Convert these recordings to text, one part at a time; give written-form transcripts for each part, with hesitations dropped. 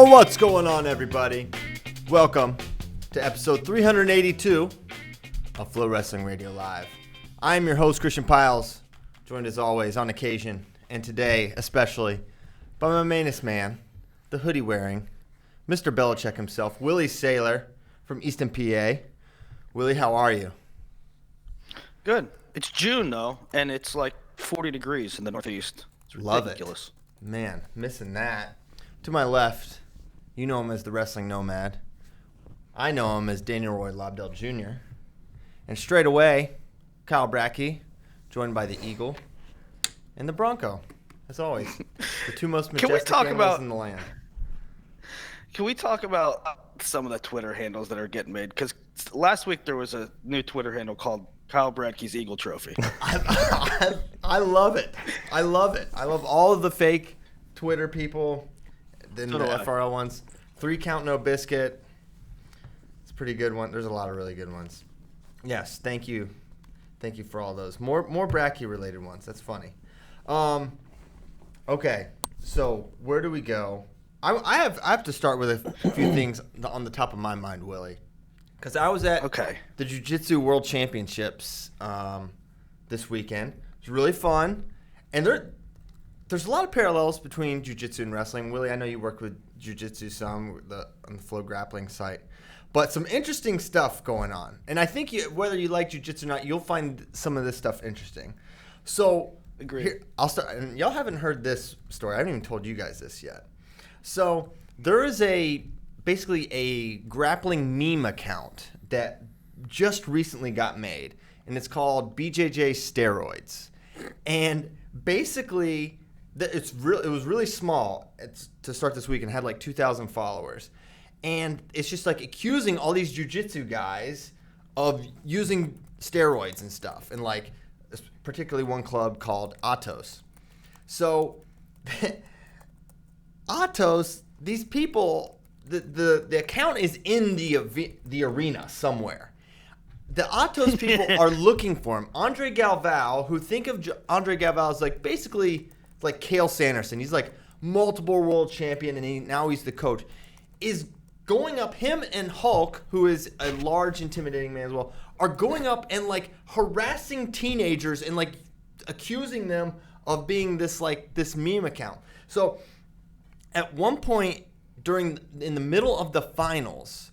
What's going on, everybody? Welcome to episode 382 of FloWrestling Radio Live. I'm your host, Christian Piles, joined as always on occasion, and today especially, by my mainest man, the hoodie-wearing, Mr. Belichick himself, Willie Saylor from Easton, PA. Willie, how are you? Good. It's June, though, and it's like 40 degrees in the Northeast. It's ridiculous. Love it. Man, missing that. To my left, you know him as the Wrestling Nomad. I know him as Daniel Roy Lobdell Jr. And straight away, Kyle Brackey, joined by the Eagle and the Bronco, as always. The two most majestic animals in the land. Can we talk about some of the Twitter handles that are getting made? Because last week there was a new Twitter handle called Kyle Brackey's Eagle Trophy. I love it. I love it. I love all of the fake Twitter people. Then the FRL ones. 3 Count No Biscuit. It's a pretty good one. There's a lot of really good ones. Yes, thank you. Thank you for all those. More Brackey related ones. That's funny. Okay, so where do we go? I have to start with a few things on the top of my mind, Willie. Because I was at the Jiu-Jitsu World Championships this weekend. It was really fun. And there's a lot of parallels between Jiu-Jitsu and wrestling. Willie, I know you work with Jiu-Jitsu some on the Flow Grappling site. But some interesting stuff going on. And I think whether you like Jiu-Jitsu or not, you'll find some of this stuff interesting. So here, I'll start. And y'all haven't heard this story. I haven't even told you guys this yet. So there is basically a grappling meme account that just recently got made, and it's called BJJ Steroids. And basically, it was really small to start this week and had like 2,000 followers. And it's just like accusing all these jiu-jitsu guys of using steroids and stuff, and like particularly one club called Atos. So Atos, these people, the account is in the arena somewhere. The Atos people are looking for him. Andre Galvao, who think of Andre Galvao as like basically like Cale Sanderson. He's like multiple world champion, and now he's the coach. Is going up, him and Hulk, who is a large, intimidating man as well, are going up and like harassing teenagers and like accusing them of being this meme account. So at one point in the middle of the finals,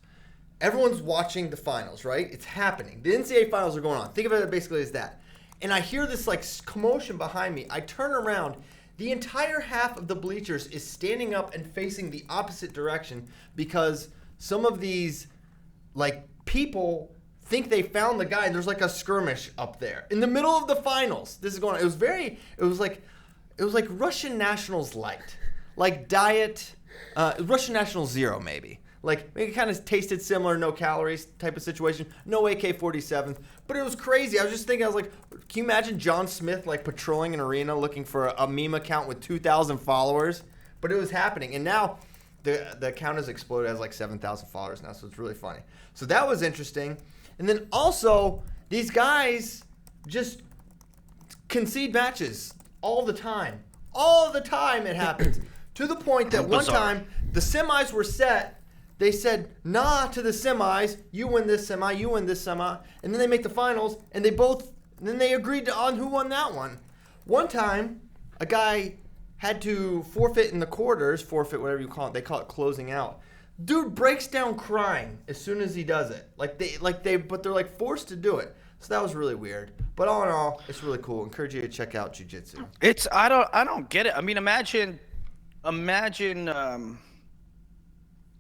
everyone's watching the finals, right? It's happening. The NCAA finals are going on. Think of it basically as that. And I hear this like commotion behind me. I turn around. The entire half of the bleachers is standing up and facing the opposite direction because some of these like people think they found the guy, and there's like a skirmish up there in the middle of the finals. This is going on. It was like Russian Nationals light. Like diet, Russian National Zero maybe. Like it kind of tasted similar, no calories type of situation. No AK-47s, but it was crazy. I was just thinking, I was like, can you imagine John Smith like patrolling an arena looking for a meme account with 2,000 followers? But it was happening, and now the account has exploded, has like 7,000 followers now, so it's really funny. So that was interesting. And then also these guys just concede matches all the time. All the time it happens. To the point that one time the semis were set, they said, nah to the semis, you win this semi, you win this semi, and then they make the finals, and then they agreed on who won that one. One time, a guy had to forfeit in the quarters, whatever you call it, they call it closing out. Dude breaks down crying as soon as he does it. But they're like forced to do it. So that was really weird. But all in all, it's really cool. Encourage you to check out jiu-jitsu. I don't get it. I mean, imagine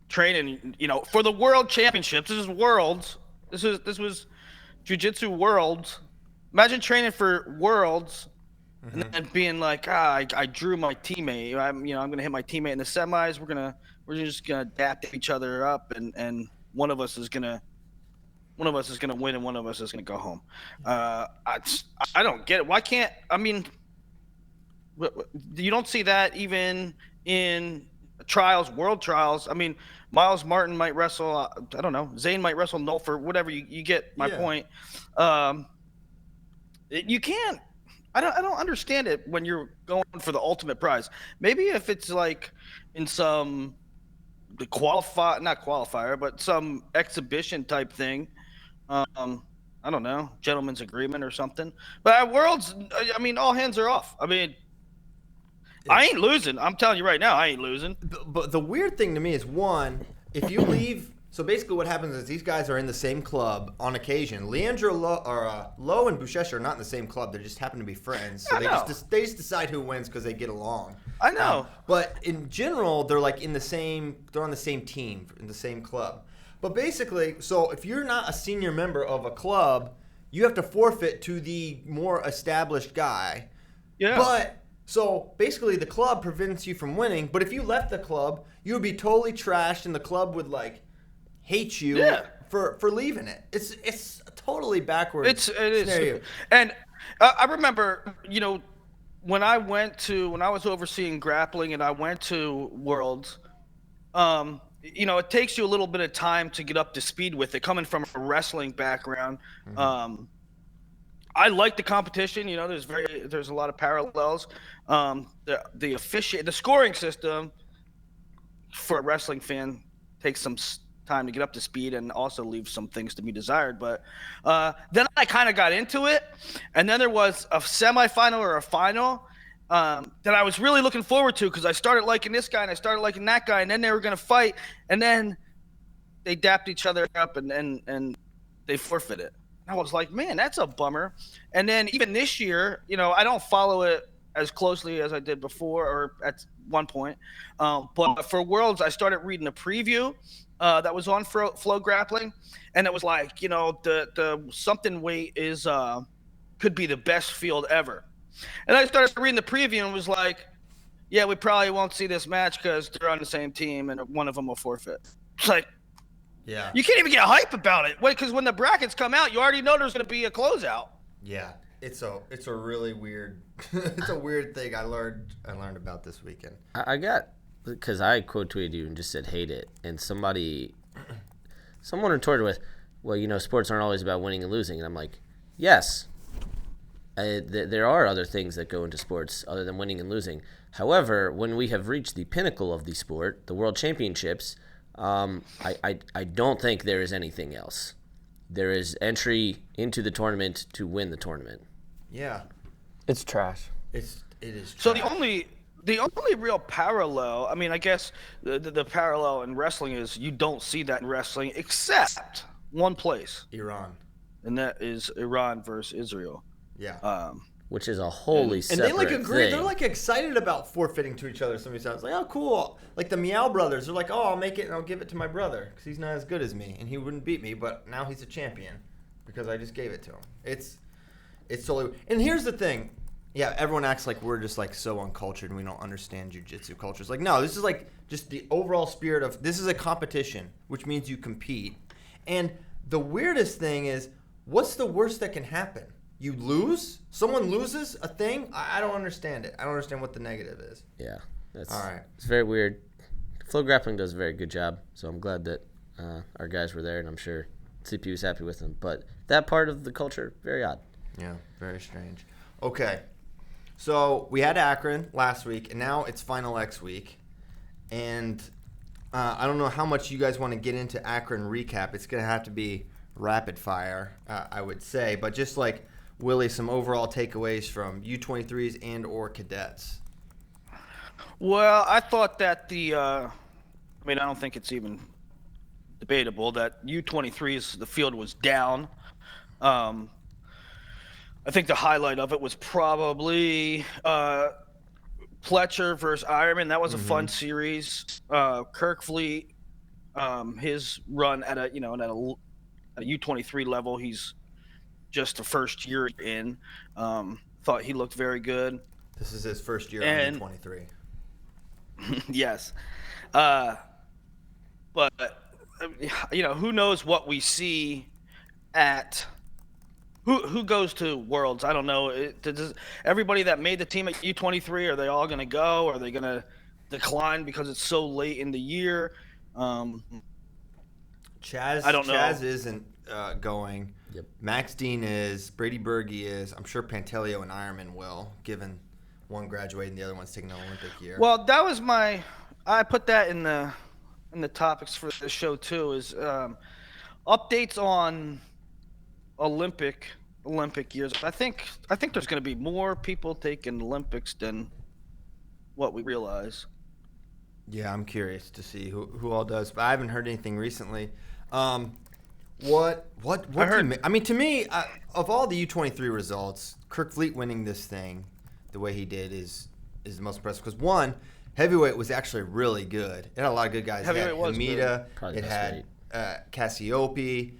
training, for the world championships. This is worlds. This was jiu-jitsu worlds. Imagine training for worlds and then being like, I drew my teammate. I'm gonna hit my teammate in the semis. We're just gonna adapt each other up, and one of us is gonna win, and one of us is gonna go home. I don't get it. Why can't? I mean, you don't see that even in trials, world trials. I mean, Miles Martin might wrestle. I don't know. Zane might wrestle Nolfer. Whatever. You get my point. You can't. I don't understand it when you're going for the ultimate prize. Maybe if it's like in some the not qualifier, but some exhibition type thing. I don't know, gentleman's agreement or something. But at Worlds, I mean, all hands are off. I mean, I ain't losing. I'm telling you right now, I ain't losing. But the weird thing to me is, one, if you leave. So basically, what happens is these guys are in the same club on occasion. Leandro Lowe and Bouchesh are not in the same club. They just happen to be friends. So they just decide who wins because they get along. I know. But in general, they're like they're on the same team in the same club. But basically, so if you're not a senior member of a club, you have to forfeit to the more established guy. Yeah. But so basically, the club prevents you from winning. But if you left the club, you would be totally trashed, and the club would hate you for leaving it. It's totally backwards. It is. And I remember, when I was overseeing grappling and I went to Worlds, it takes you a little bit of time to get up to speed with it. Coming from a wrestling background, I like the competition. There's a lot of parallels. The scoring system for a wrestling fan takes some time to get up to speed and also leaves some things to be desired. But then I kind of got into it, and then there was a semifinal or a final that I was really looking forward to because I started liking this guy and I started liking that guy, and then they were going to fight, and then they dapped each other up and they forfeited. And I was like, man, that's a bummer. And then even this year, I don't follow it as closely as I did before or at one point. But for Worlds, I started reading a preview that was on Flow Grappling, and it was like, the something weight is could be the best field ever. And I started reading the preview and was like, yeah, we probably won't see this match because they're on the same team and one of them will forfeit. It's like, yeah, you can't even get hype about it. Because when the brackets come out, you already know there's going to be a closeout. Yeah, it's a really weird it's a weird thing I learned about this weekend. Because I quote tweeted you and just said hate it, and someone retorted with, well, sports aren't always about winning and losing, and I'm like, yes, there are other things that go into sports other than winning and losing. However, when we have reached the pinnacle of the sport, the World Championships, I don't think there is anything else. There is entry into the tournament to win the tournament. Yeah, it's trash. It is trash. So the only real parallel, I mean, I guess the parallel in wrestling is you don't see that in wrestling except one place. Iran. And that is Iran versus Israel. Yeah. Which is a wholly separate and they agree. thing. They're excited about forfeiting to each other. Somebody sounds like, oh, cool. Like the Meow brothers. They're like, oh, I'll make it and I'll give it to my brother because he's not as good as me and he wouldn't beat me, but now he's a champion because I just gave it to him. It's totally. And here's the thing. Yeah, everyone acts like we're just so uncultured and we don't understand jiu-jitsu culture. It's like, no, this is just the overall spirit of this is a competition, which means you compete. And the weirdest thing is, what's the worst that can happen? You lose? Someone loses a thing? I don't understand it. I don't understand what the negative is. Yeah. That's all right. It's very weird. Flow Grappling does a very good job, so I'm glad that our guys were there, and I'm sure CP was happy with them. But that part of the culture, very odd. Yeah, very strange. Okay. So we had Akron last week, and now it's Final X week. And I don't know how much you guys want to get into Akron Recap. It's going to have to be rapid fire, I would say. But just Willie, some overall takeaways from U23s and or cadets. Well, I thought that I don't think it's even debatable that U23s, the field was down. I think the highlight of it was probably Pletcher versus Ironman. That was a fun series. Kirkfleet, his run at a U23 level, he's just the first year in. Thought he looked very good. This is his first year on U23. Yes. But who knows what we see at who goes to Worlds? I don't know. Does everybody that made the team at U23, are they all going to go? Are they going to decline because it's so late in the year? Chaz, I don't know. Chaz isn't going. Yep. Max Dean is. Brady Berge is. I'm sure Pantelio and Ironman will, given one graduated and the other one's taking an Olympic year. Well, that was I put that in the in the topics for the show too is updates on Olympic years. I think there's going to be more people taking Olympics than what we realize. Yeah, I'm curious to see who all does, but I haven't heard anything recently. What I heard. do you, I mean, to me, of all the U23 results, Kirk Fleet winning this thing the way he did is the most impressive. Because one, heavyweight was actually really good. It had a lot of good guys. Heavyweight was Hamida, Probably it the had Cassiope,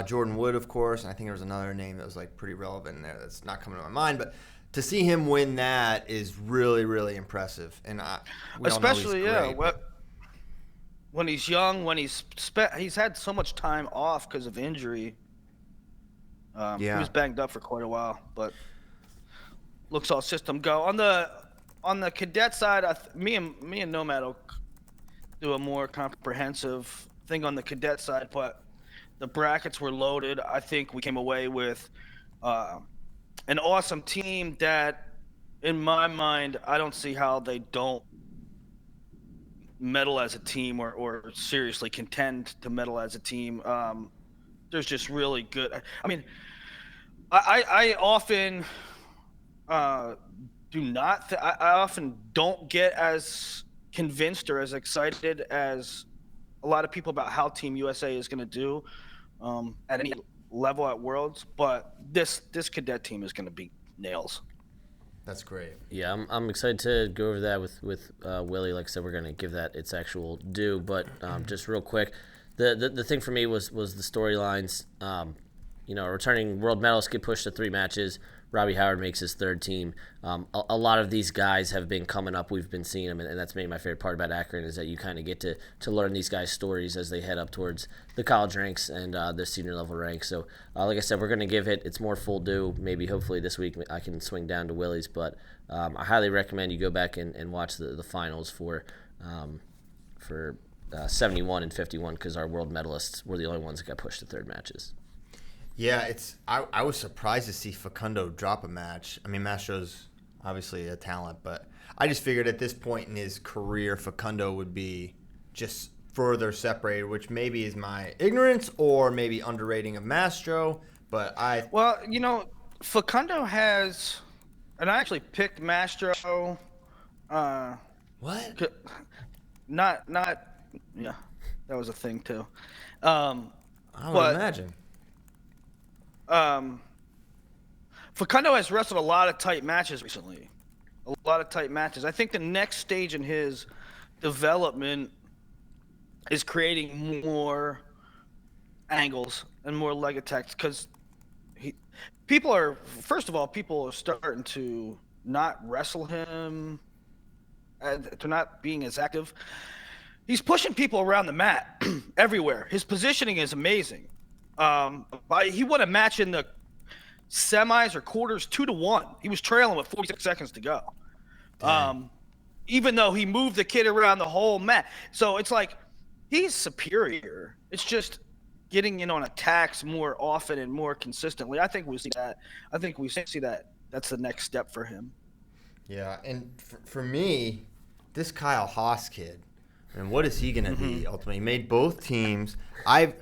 Jordan Wood, of course, and I think there was another name that was like pretty relevant in there that's not coming to my mind, but to see him win that is really, really impressive. And Especially, great, when he's young, when he's had so much time off because of injury. He was banged up for quite a while, but looks all system go. On the cadet side, me and Nomad will do a more comprehensive thing on the cadet side, but the brackets were loaded. I think we came away with an awesome team that, in my mind, I don't see how they don't medal as a team or seriously contend to medal as a team. There's just really good. I mean, I often do not. I often don't get as convinced or as excited as a lot of people about how Team USA is going to do at any level at Worlds, but this cadet team is going to be nails. That's great. Yeah, I'm excited to go over that with Willie. Like I said, we're going to give that its actual due. But just real quick, the thing for me was the storylines. Returning world medalists get pushed to 3 matches. Robbie Howard makes his 3rd team. A lot of these guys have been coming up. We've been seeing them, and that's maybe my favorite part about Akron is that you kind of get to learn these guys' stories as they head up towards the college ranks and the senior level ranks. So, like I said, we're going to give it's more full due. Maybe hopefully this week I can swing down to Willie's, but I highly recommend you go back and watch the finals for 71 and 51 because our world medalists were the only ones that got pushed to 3rd matches. Yeah, I was surprised to see Facundo drop a match. I mean, Mastro's obviously a talent, but I just figured at this point in his career, Facundo would be just further separated, which maybe is my ignorance or maybe underrating of Mastro. But Facundo has, and I actually picked Mastro. What? Not. Yeah, that was a thing too. I would imagine. Facundo has wrestled a lot of tight matches recently. I think the next stage in his development is creating more angles and more leg attacks because people are starting to not wrestle him. They're not being as active. He's pushing people around the mat everywhere. His positioning is amazing. He won a match in the semis or quarters 2-1. He was trailing with 46 seconds to go. Even though he moved the kid around the whole mat. So it's like he's superior. It's just getting in on attacks more often and more consistently. I think we see that. That's the next step for him. Yeah, and for me, this Kyle Haas kid, and what is he going to be ultimately? He made both teams. I've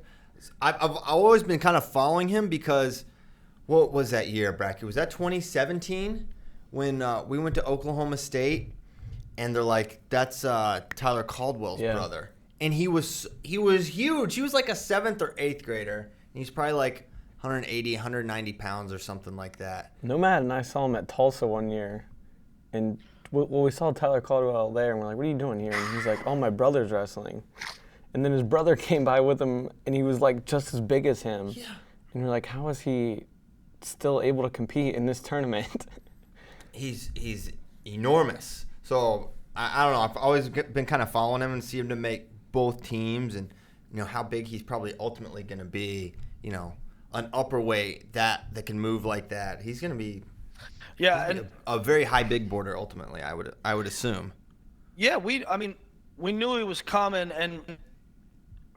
always been kind of following him because what was that year, Bracky? Was that 2017 when we went to Oklahoma State and they're like, that's Tyler Caldwell's brother. And he was huge. He was like a 7th or 8th grader. And he's probably like 180, 190 pounds or something like that. Nomad and I saw him at Tulsa one year. And we saw Tyler Caldwell there and we're like, what are you doing here? And he's like, oh, my brother's wrestling. And then his brother came by with him, and he was like just as big as him. Yeah. And we're like, how is he still able to compete in this tournament? He's enormous. So I don't know. I've always been kind of following him and see him to make both teams, and how big he's probably ultimately going to be. An upper weight that can move like that. He's going to be a very high big boarder ultimately. I would assume. Yeah, we knew he was coming and.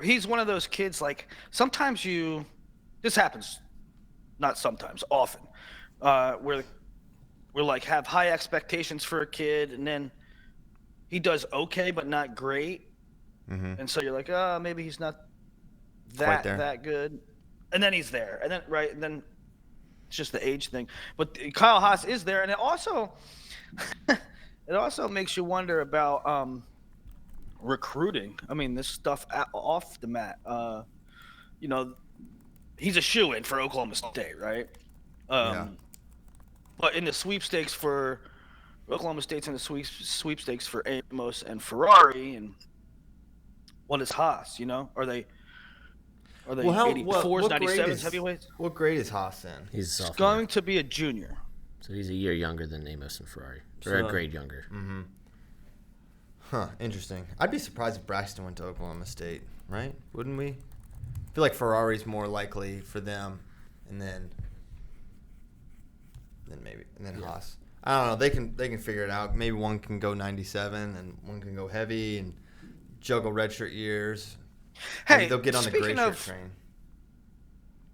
He's one of those kids, like, sometimes this happens, not sometimes, often, where we're like have high expectations for a kid and then he does okay but not great. And so you're like, maybe he's not Quite there. that good. And then he's there. And then it's just the age thing. But Kyle Haas is there, and it also makes you wonder about recruiting. I mean, this stuff off the mat. He's a shoo-in for Oklahoma State, right? But in the sweepstakes for Oklahoma State's in the sweepstakes for Amos and Ferrari, and what is Haas? Are they 84s, 97s heavyweights? What grade is Haas in? He's a He's sophomore. going to be a junior. So he's a year younger than Amos and Ferrari. Or a grade younger. Huh, interesting. I'd be surprised if Braxton went to Oklahoma State, right? Wouldn't we? I feel like Ferrari's more likely for them, and then Haas. I don't know. They can figure it out. Maybe one can go 97 and one can go heavy and juggle redshirt years. Maybe they'll get on the gray shirt train.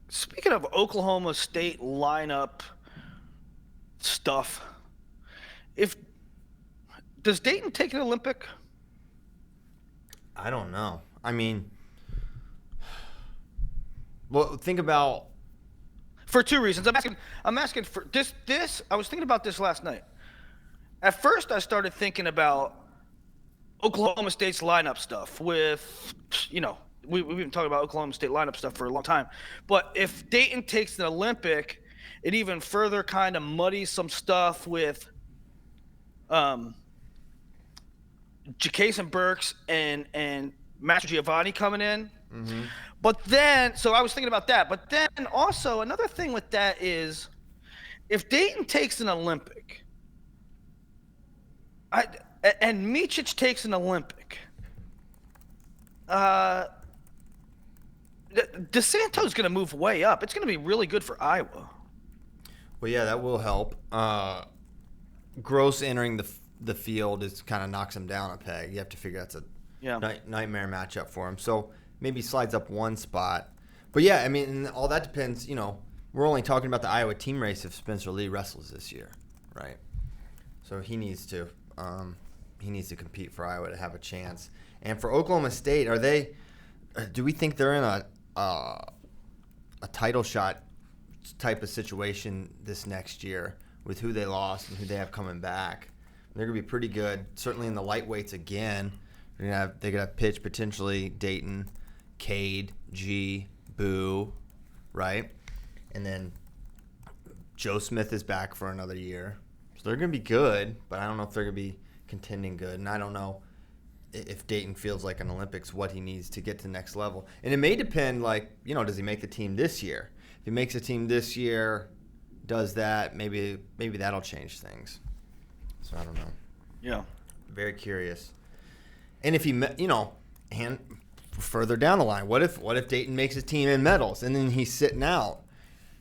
Speaking of Oklahoma State lineup stuff, does Dayton take an Olympic? I don't know. I mean, well, think about. For two reasons. I'm asking for this. I was thinking about this last night. At first, I started thinking about Oklahoma State's lineup stuff with, we've been talking about Oklahoma State lineup stuff for a long time. But if Dayton takes an Olympic, it even further kind of muddies some stuff with Jason Burks and Master Giovanni coming in. Mm-hmm. But then, so I was thinking about that. But then also another thing with that is, if Dayton takes an Olympic, and Micic takes an Olympic, DeSanto's going to move way up. It's going to be really good for Iowa. Well, yeah, that will help. Gross entering the field kind of knocks him down a peg. You have to figure that's a nightmare matchup for him. So maybe slides up one spot. But yeah, I mean, all that depends. We're only talking about the Iowa team race if Spencer Lee wrestles this year, right? So he needs to compete for Iowa to have a chance. And for Oklahoma State, do we think they're in a title shot type of situation this next year with who they lost and who they have coming back? They're going to be pretty good, certainly in the lightweights again. They're going to have pitch potentially Dayton, Cade, G, Boo, right? And then Joe Smith is back for another year. So they're going to be good, but I don't know if they're going to be contending good. And I don't know if Dayton feels like an Olympics, what he needs to get to the next level. And it may depend, does he make the team this year? If he makes the team this year, does that, maybe that'll change things. So I don't know. Yeah. Very curious. And if he, and further down the line, what if Dayton makes his team in medals and then he's sitting out?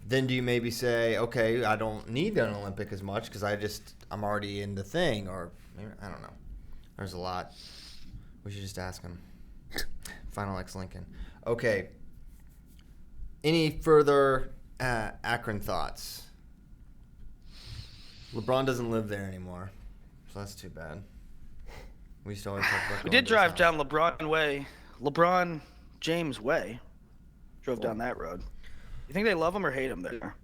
Then do you maybe say, okay, I don't need an Olympic as much because I'm already in the thing, or maybe, I don't know. There's a lot. We should just ask him. Final X Lincoln. Okay. Any further Akron thoughts? LeBron doesn't live there anymore, so that's too bad. We used to always talk about. We did drive down LeBron James Way. Drove down that road. You think they love him or hate him there?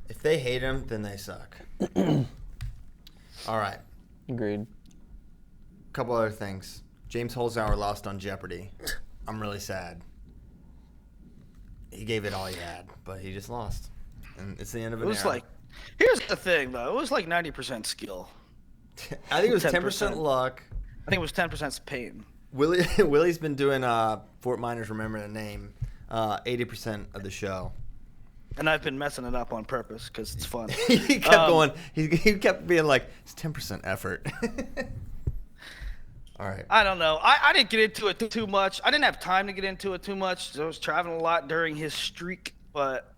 If they hate him, then they suck. All right. Agreed. Couple other things. James Holzhauer lost on Jeopardy. I'm really sad. He gave it all he had, but he just lost. And it's the end of an era. Here's the thing, though. It was like 90% skill. I think it was 10% luck. I think it was 10% pain. Willie's been doing Fort Miners Remember the Name 80% of the show. And I've been messing it up on purpose because it's fun. He kept going. He kept being like, it's 10% effort. All right. I don't know. I didn't get into it too much. I didn't have time to get into it too much. So I was traveling a lot during his streak. But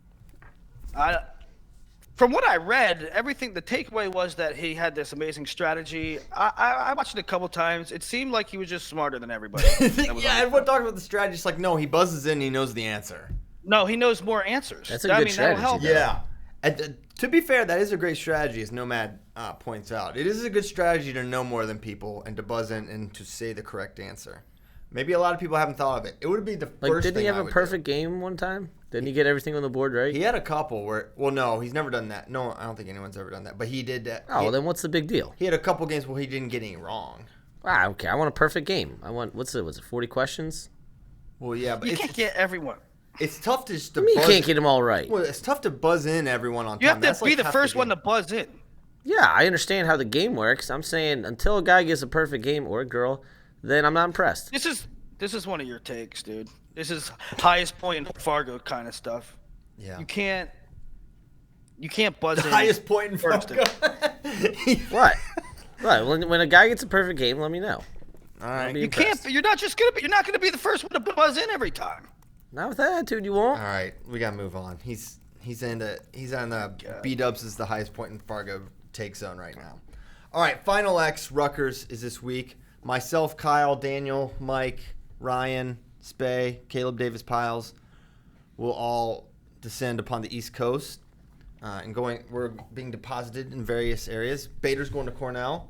from what I read, the takeaway was that he had this amazing strategy. I watched it a couple times. It seemed like he was just smarter than everybody. Yeah, everyone talking about the strategy. It's like, no, he buzzes in and he knows the answer. No, he knows more answers. That's a good strategy. That'll help. Yeah. And, to be fair, that is a great strategy, as Nomad points out. It is a good strategy to know more than people and to buzz in and to say the correct answer. Maybe a lot of people haven't thought of it. It would be the Like, first didn't thing he have I a would perfect game one time? Didn't he get everything on the board right? He had a couple where, well, no, he's never done that. No, I don't think anyone's ever done that. But he did that. Oh, well, then what's the big deal? He had a couple games where he didn't get any wrong. Ah, okay. I want a perfect game. I want, was it 40 questions? Well, yeah, but You can't get everyone. it's tough to just to You buzz. can't get them all right. Well, it's tough to buzz in everyone on time. You have That's to like be the half first one game. to buzz in. Yeah, I understand how the game works. I'm saying until a guy gets a perfect game or a girl, then I'm not impressed. This is one of your takes, dude. This is highest point in Fargo kind of stuff. Yeah. You can't buzz The in. highest point in first. Fargo. What? Right. When a guy gets a perfect game, let me know. All right. Be You impressed. can't. You're not gonna be the first one to buzz in every time. Not with that attitude, you won't. All right, we gotta move on. He's on the B-dubs is the highest point in Fargo take zone right now. All right, Final X Rutgers is this week. Myself, Kyle, Daniel, Mike, Ryan, Spay, Caleb Davis Piles will all descend upon the East Coast we're being deposited in various areas. Bader's going to Cornell.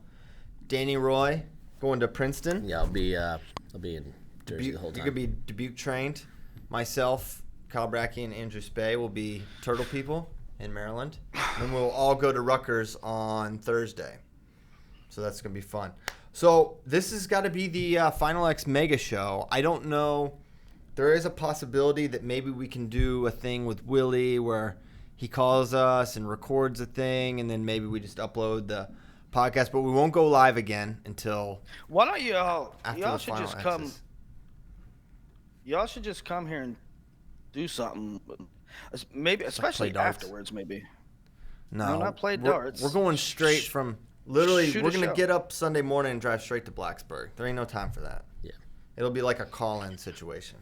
Danny Roy going to Princeton. Yeah, I'll be in Jersey the whole time. You could be Dubuque trained. Myself, Kyle Brackey, and Andrew Spay will be Turtle People in Maryland. And we'll all go to Rutgers on Thursday. So that's going to be fun. So this has got to be the Final X Mega Show. I don't know. There is a possibility that maybe we can do a thing with Willie where he calls us and records a thing, and then maybe we just upload the podcast. But we won't go live again until Why don't y'all after y'all the should Final just come. X's. Y'all should just come here and do something. Maybe, especially darts. afterwards. Maybe. No, not play we're- darts. We're going straight from literally. Shoot We're a gonna show. get up Sunday morning and drive straight to Blacksburg. There ain't no time for that. Yeah. It'll be like a call-in situation.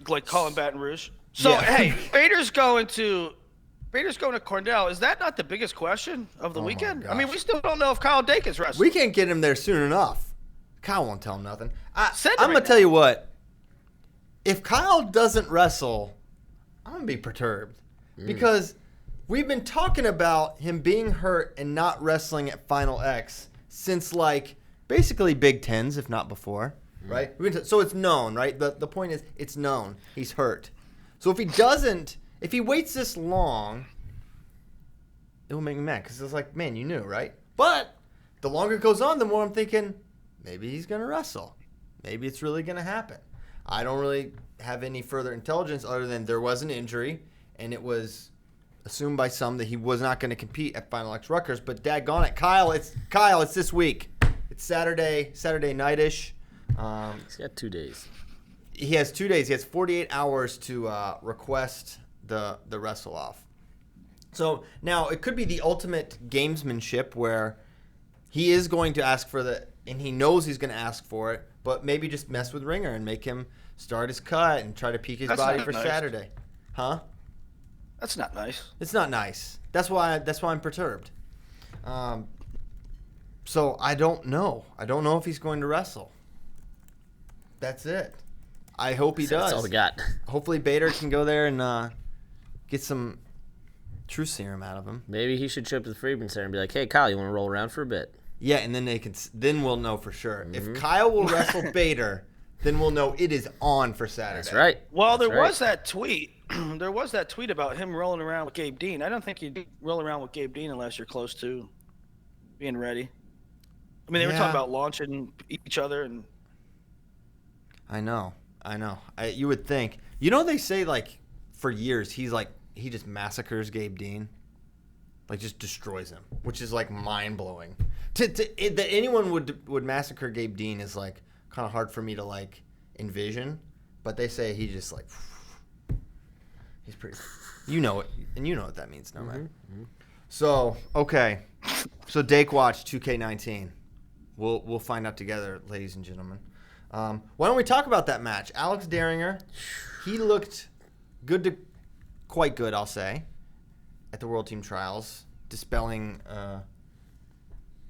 Like calling Baton Rouge. So Yeah. hey, Bader's going to Cornell. Is that not the biggest question of the Oh my weekend? I mean, gosh. we still don't know if Kyle Daake is wrestling. We can't get him there soon enough. Kyle won't tell him nothing. Send him I'm gonna right tell now. you what. If Kyle doesn't wrestle, I'm gonna be perturbed because we've been talking about him being hurt and not wrestling at Final X since like basically Big Tens, if not before, right? So it's known, right? The point is, it's known he's hurt. So if he waits this long, it will make me mad because it's like, man, you knew, right? But the longer it goes on, the more I'm thinking maybe he's gonna wrestle. Maybe it's really gonna happen. I don't really have any further intelligence other than there was an injury, and it was assumed by some that he was not going to compete at Final X Rutgers. But daggone it, Kyle, it's this week. It's Saturday night-ish. He's got 2 days. He has 2 days. He has 48 hours to request the wrestle off. So now it could be the ultimate gamesmanship where he is going to ask for and he knows he's going to ask for it, but maybe just mess with Ringer and make him start his cut and try to peak his That's body not for nice. Saturday. Huh? That's not nice. It's not nice. That's why I'm perturbed. So I don't know. I don't know if he's going to wrestle. That's it. I hope he does. That's all we got. Hopefully Bader can go there and get some truth serum out of him. Maybe he should show up to the Freedman Center and be like, "Hey, Kyle, you want to roll around for a bit?" Yeah, and then we'll know for sure. If Kyle will wrestle Bader, then we'll know it is on for Saturday. That's right. Well, That's there right. was that tweet. There was that tweet about him rolling around with Gabe Dean. I don't think you'd roll around with Gabe Dean unless you're close to being ready. I mean, they were Yeah. talking about launching each other, and I know. You would think. You know, they say like for years he just massacres Gabe Dean, like just destroys him, which is like mind blowing. That anyone would massacre Gabe Dean is like kind of hard for me to like envision, but they say he just like he's pretty. You know it, and you know what that means, no man. So okay, so Daake watch 2K19. We'll find out together, ladies and gentlemen. Why don't we talk about that match? Alex Daringer, he looked quite good, I'll say, at the World Team Trials, dispelling,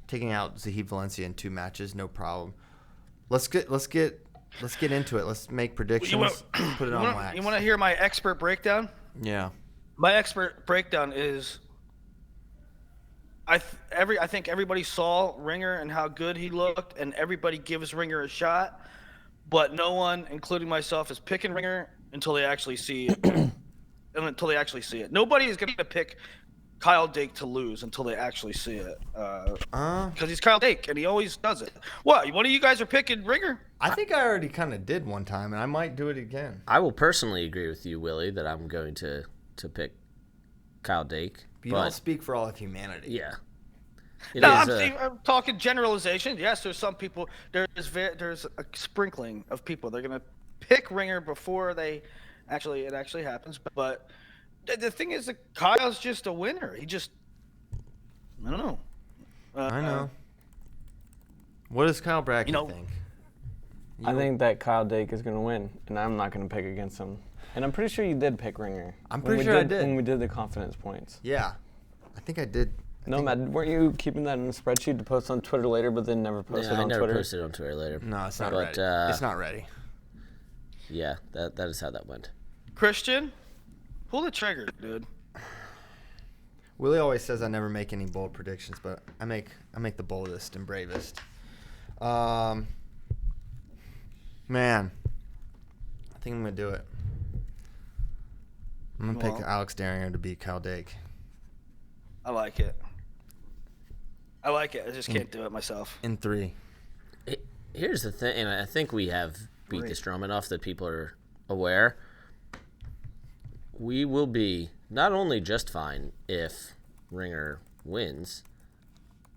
taking out Zahid Valencia in 2 matches, no problem. Let's get into it. Let's make predictions. Put it on wax. You want to hear my expert breakdown? Yeah. My expert breakdown is I think everybody saw Ringer and how good he looked, and everybody gives Ringer a shot. but no one, including myself, is picking Ringer until they actually see it. Nobody is going to pick Kyle Daake to lose until they actually see it. Because he's Kyle Daake, and he always does it. What? One of you guys are picking Ringer? I think I already kind of did one time, and I might do it again. I will personally agree with you, Willie, that I'm going to pick Kyle Daake. But you don't speak for all of humanity. Yeah. I'm talking generalization. Yes, there's some people. There's a sprinkling of people. They're gonna pick Ringer before it actually happens. But the thing is that Kyle's just a winner. I don't know. I know. What does Kyle Brackett think? I think that Kyle Daake is going to win, and I'm not going to pick against him. And I'm pretty sure you did pick Ringer. I'm pretty sure I did. When we did the confidence points. Yeah. I think I did. No, Matt, weren't you keeping that in a spreadsheet to post on Twitter later, but then never posted on Twitter? I never posted on Twitter later. No, it's not ready. It's not ready. Yeah, that is how that went. Christian, pull the trigger, dude. Willie always says I never make any bold predictions, but I make the boldest and bravest. Man, I think I'm gonna do it. I'm gonna pick Alex Daringer to beat Kyle Daake. I like it. I just can't do it myself. In 3. Here's the thing, and I think we have beat this drum enough that people are aware. We will be not only just fine if Ringer wins.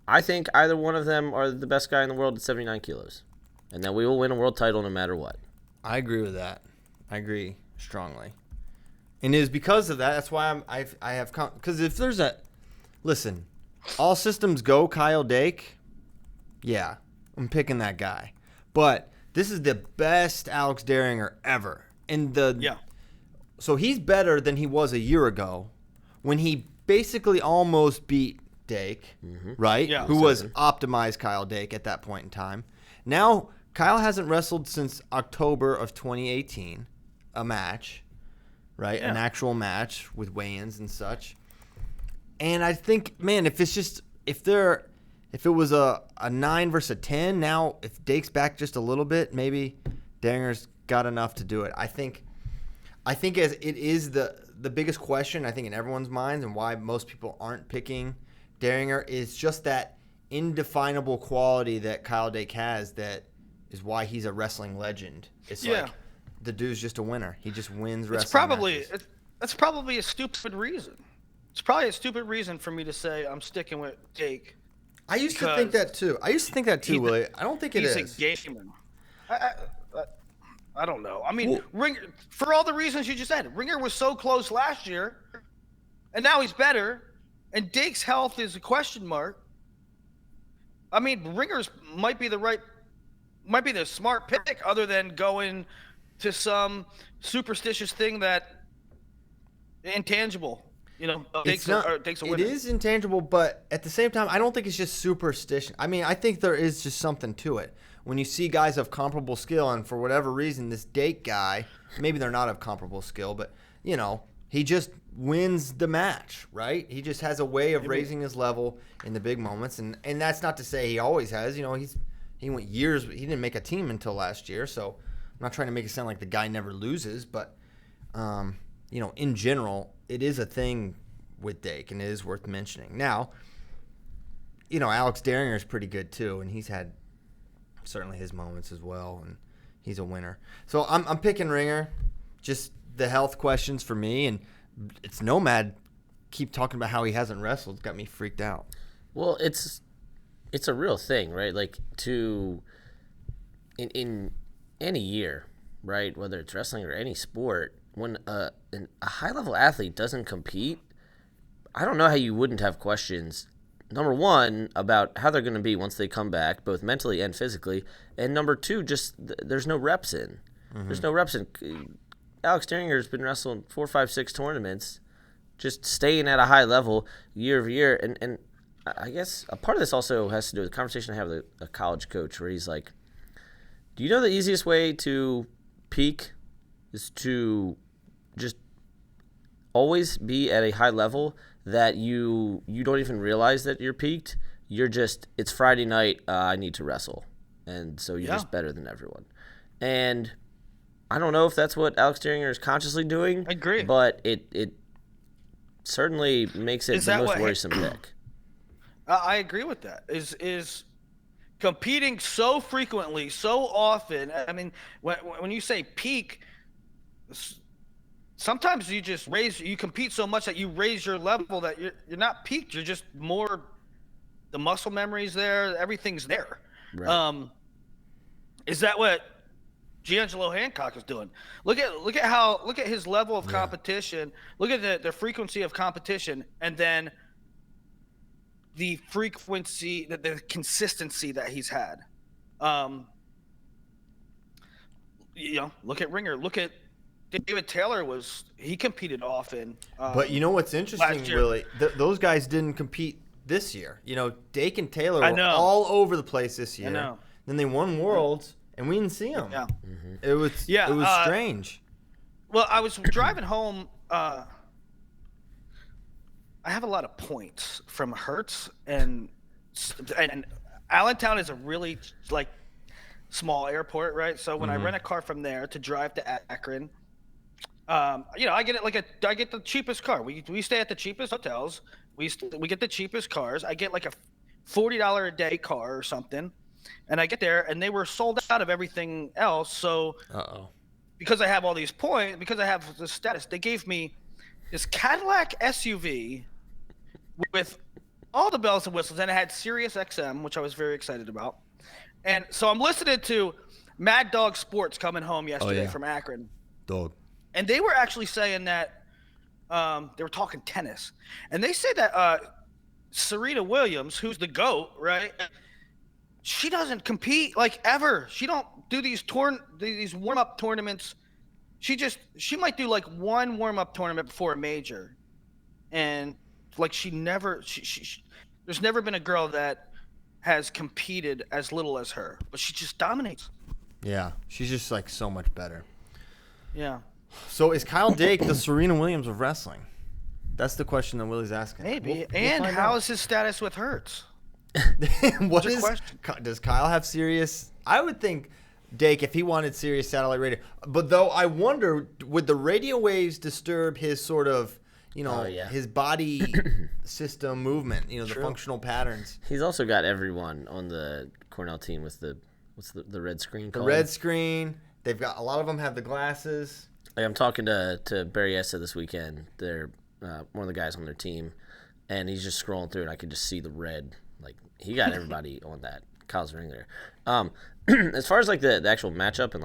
I think either one of them are the best guy in the world at 79 kilos. And that we will win a world title no matter what. I agree with that. I agree strongly. And it is because of that. That's why I have because if there's listen, all systems go Kyle Daake. Yeah, I'm picking that guy. But this is the best Alex Daringer ever. So he's better than he was a year ago when he basically almost beat Daake, right? Yeah. Who was optimized Kyle Daake at that point in time. Now Kyle hasn't wrestled since October of 2018, a match, right? Yeah. An actual match with weigh-ins and such. And I think, man, if it was a 9 versus a 10, now if Dake's back just a little bit, maybe Daringer's got enough to do it. I think as it is the biggest question, I think, in everyone's minds, and why most people aren't picking Daringer is just that indefinable quality that Kyle Daake has that is why he's a wrestling legend. It's like the dude's just a winner. He just wins wrestling matches. That's probably a stupid reason. It's probably a stupid reason for me to say I'm sticking with Daake. I used to think that too. Willie. I don't think it is. He's a gamer. I don't know. I mean, Ringer, for all the reasons you just said, Ringer was so close last year, and now he's better, and Dake's health is a question mark. I mean, Ringer's might be the smart pick, other than going to some superstitious thing that intangible. Dake's a winner. It is intangible, but at the same time, I don't think it's just superstition. I mean, I think there is just something to it. When you see guys of comparable skill, and for whatever reason, this Daake guy, maybe they're not of comparable skill, but, he just wins the match, right? He just has a way of raising his level in the big moments, and that's not to say he always has. He went years. He didn't make a team until last year, so I'm not trying to make it sound like the guy never loses, but, in general, it is a thing with Daake, and it is worth mentioning. Now, Alex Daringer is pretty good too, and he's had certainly his moments as well, and he's a winner. So I'm picking Ringer. Just the health questions for me, and it's Nomad keep talking about how he hasn't wrestled. It's got me freaked out. Well, it's a real thing, right? Like in any year, right? Whether it's wrestling or any sport, when a high-level athlete doesn't compete, I don't know how you wouldn't have questions. Number one, about how they're going to be once they come back, both mentally and physically. And number two, just there's no reps in. Mm-hmm. There's no reps in. Alex Daringer has been wrestling 4, 5, 6 tournaments, just staying at a high level year over year. And I guess a part of this also has to do with the conversation I have with a college coach where he's like, do you know the easiest way to peak is to just always be at a high level that you don't even realize that you're peaked. You're just, it's Friday night, I need to wrestle. And so you're just better than everyone. And I don't know if that's what Alex Dieringer is consciously doing. I agree. But it certainly makes it the most worrisome pick. I agree with that. Is competing so frequently, so often. I mean, when you say peak, sometimes you compete so much that you raise your level that you're not peaked. You're just more. The muscle memory's there. Everything's there. Right. Is that what D'Angelo Hancock is doing? Look at his level of competition. Look at the frequency of competition, and then the frequency, the consistency that he's had. Look at Ringer. Look at David Taylor. He competed often. But you know what's interesting, Willie? Those guys didn't compete this year. Daake and Taylor were all over the place this year. I know. Then they won Worlds, and we didn't see them. Yeah. Mm-hmm. It was strange. Well, I was driving home. I have a lot of points from Hertz, and Allentown is a really small airport, right? So when I rent a car from there to drive to Akron, I get it I get the cheapest car. We stay at the cheapest hotels. We get the cheapest cars. I get like a $40 a day car or something, and I get there and they were sold out of everything else. So because I have all these points, because I have the status, they gave me this Cadillac SUV with all the bells and whistles, and it had Sirius XM, which I was very excited about. And so I'm listening to Mad Dog Sports coming home yesterday from Akron. Dog. And they were actually saying that they were talking tennis. And they said that Serena Williams, who's the GOAT, right? She doesn't compete ever. She don't do these warm-up tournaments. She might do one warm-up tournament before a major. And there's never been a girl that has competed as little as her, but she just dominates. Yeah, she's just so much better. Yeah. So is Kyle Daake the Serena Williams of wrestling? That's the question that Willie's asking. Maybe. And how is his status with Hertz? Does Kyle have serious? I would think Daake, if he wanted serious satellite radio. But though I wonder, would the radio waves disturb his sort of, his body system movement, the functional patterns? He's also got everyone on the Cornell team with the red screen called? The red screen. They've got a lot of them have the glasses. I'm talking to Berryessa this weekend. They're one of the guys on their team, and he's just scrolling through, and I could just see the red. He got everybody on that. Kyle's ring there. As far as the actual matchup and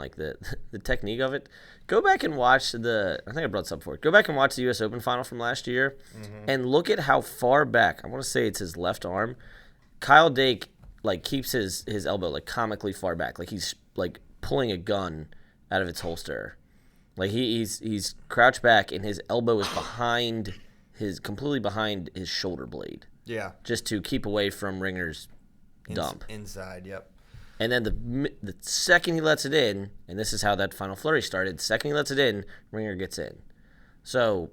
the technique of it, go back and watch I think I brought this up before. Go back and watch the U.S. Open final from last year, and look at how far back. I want to say it's his left arm. Kyle Daake keeps his elbow comically far back, he's pulling a gun out of its holster. He's crouched back and his elbow is completely behind his shoulder blade. Yeah. Just to keep away from Ringer's dump. Inside, yep. And then the second he lets it in, and this is how that final flurry started, the second he lets it in, Ringer gets in. So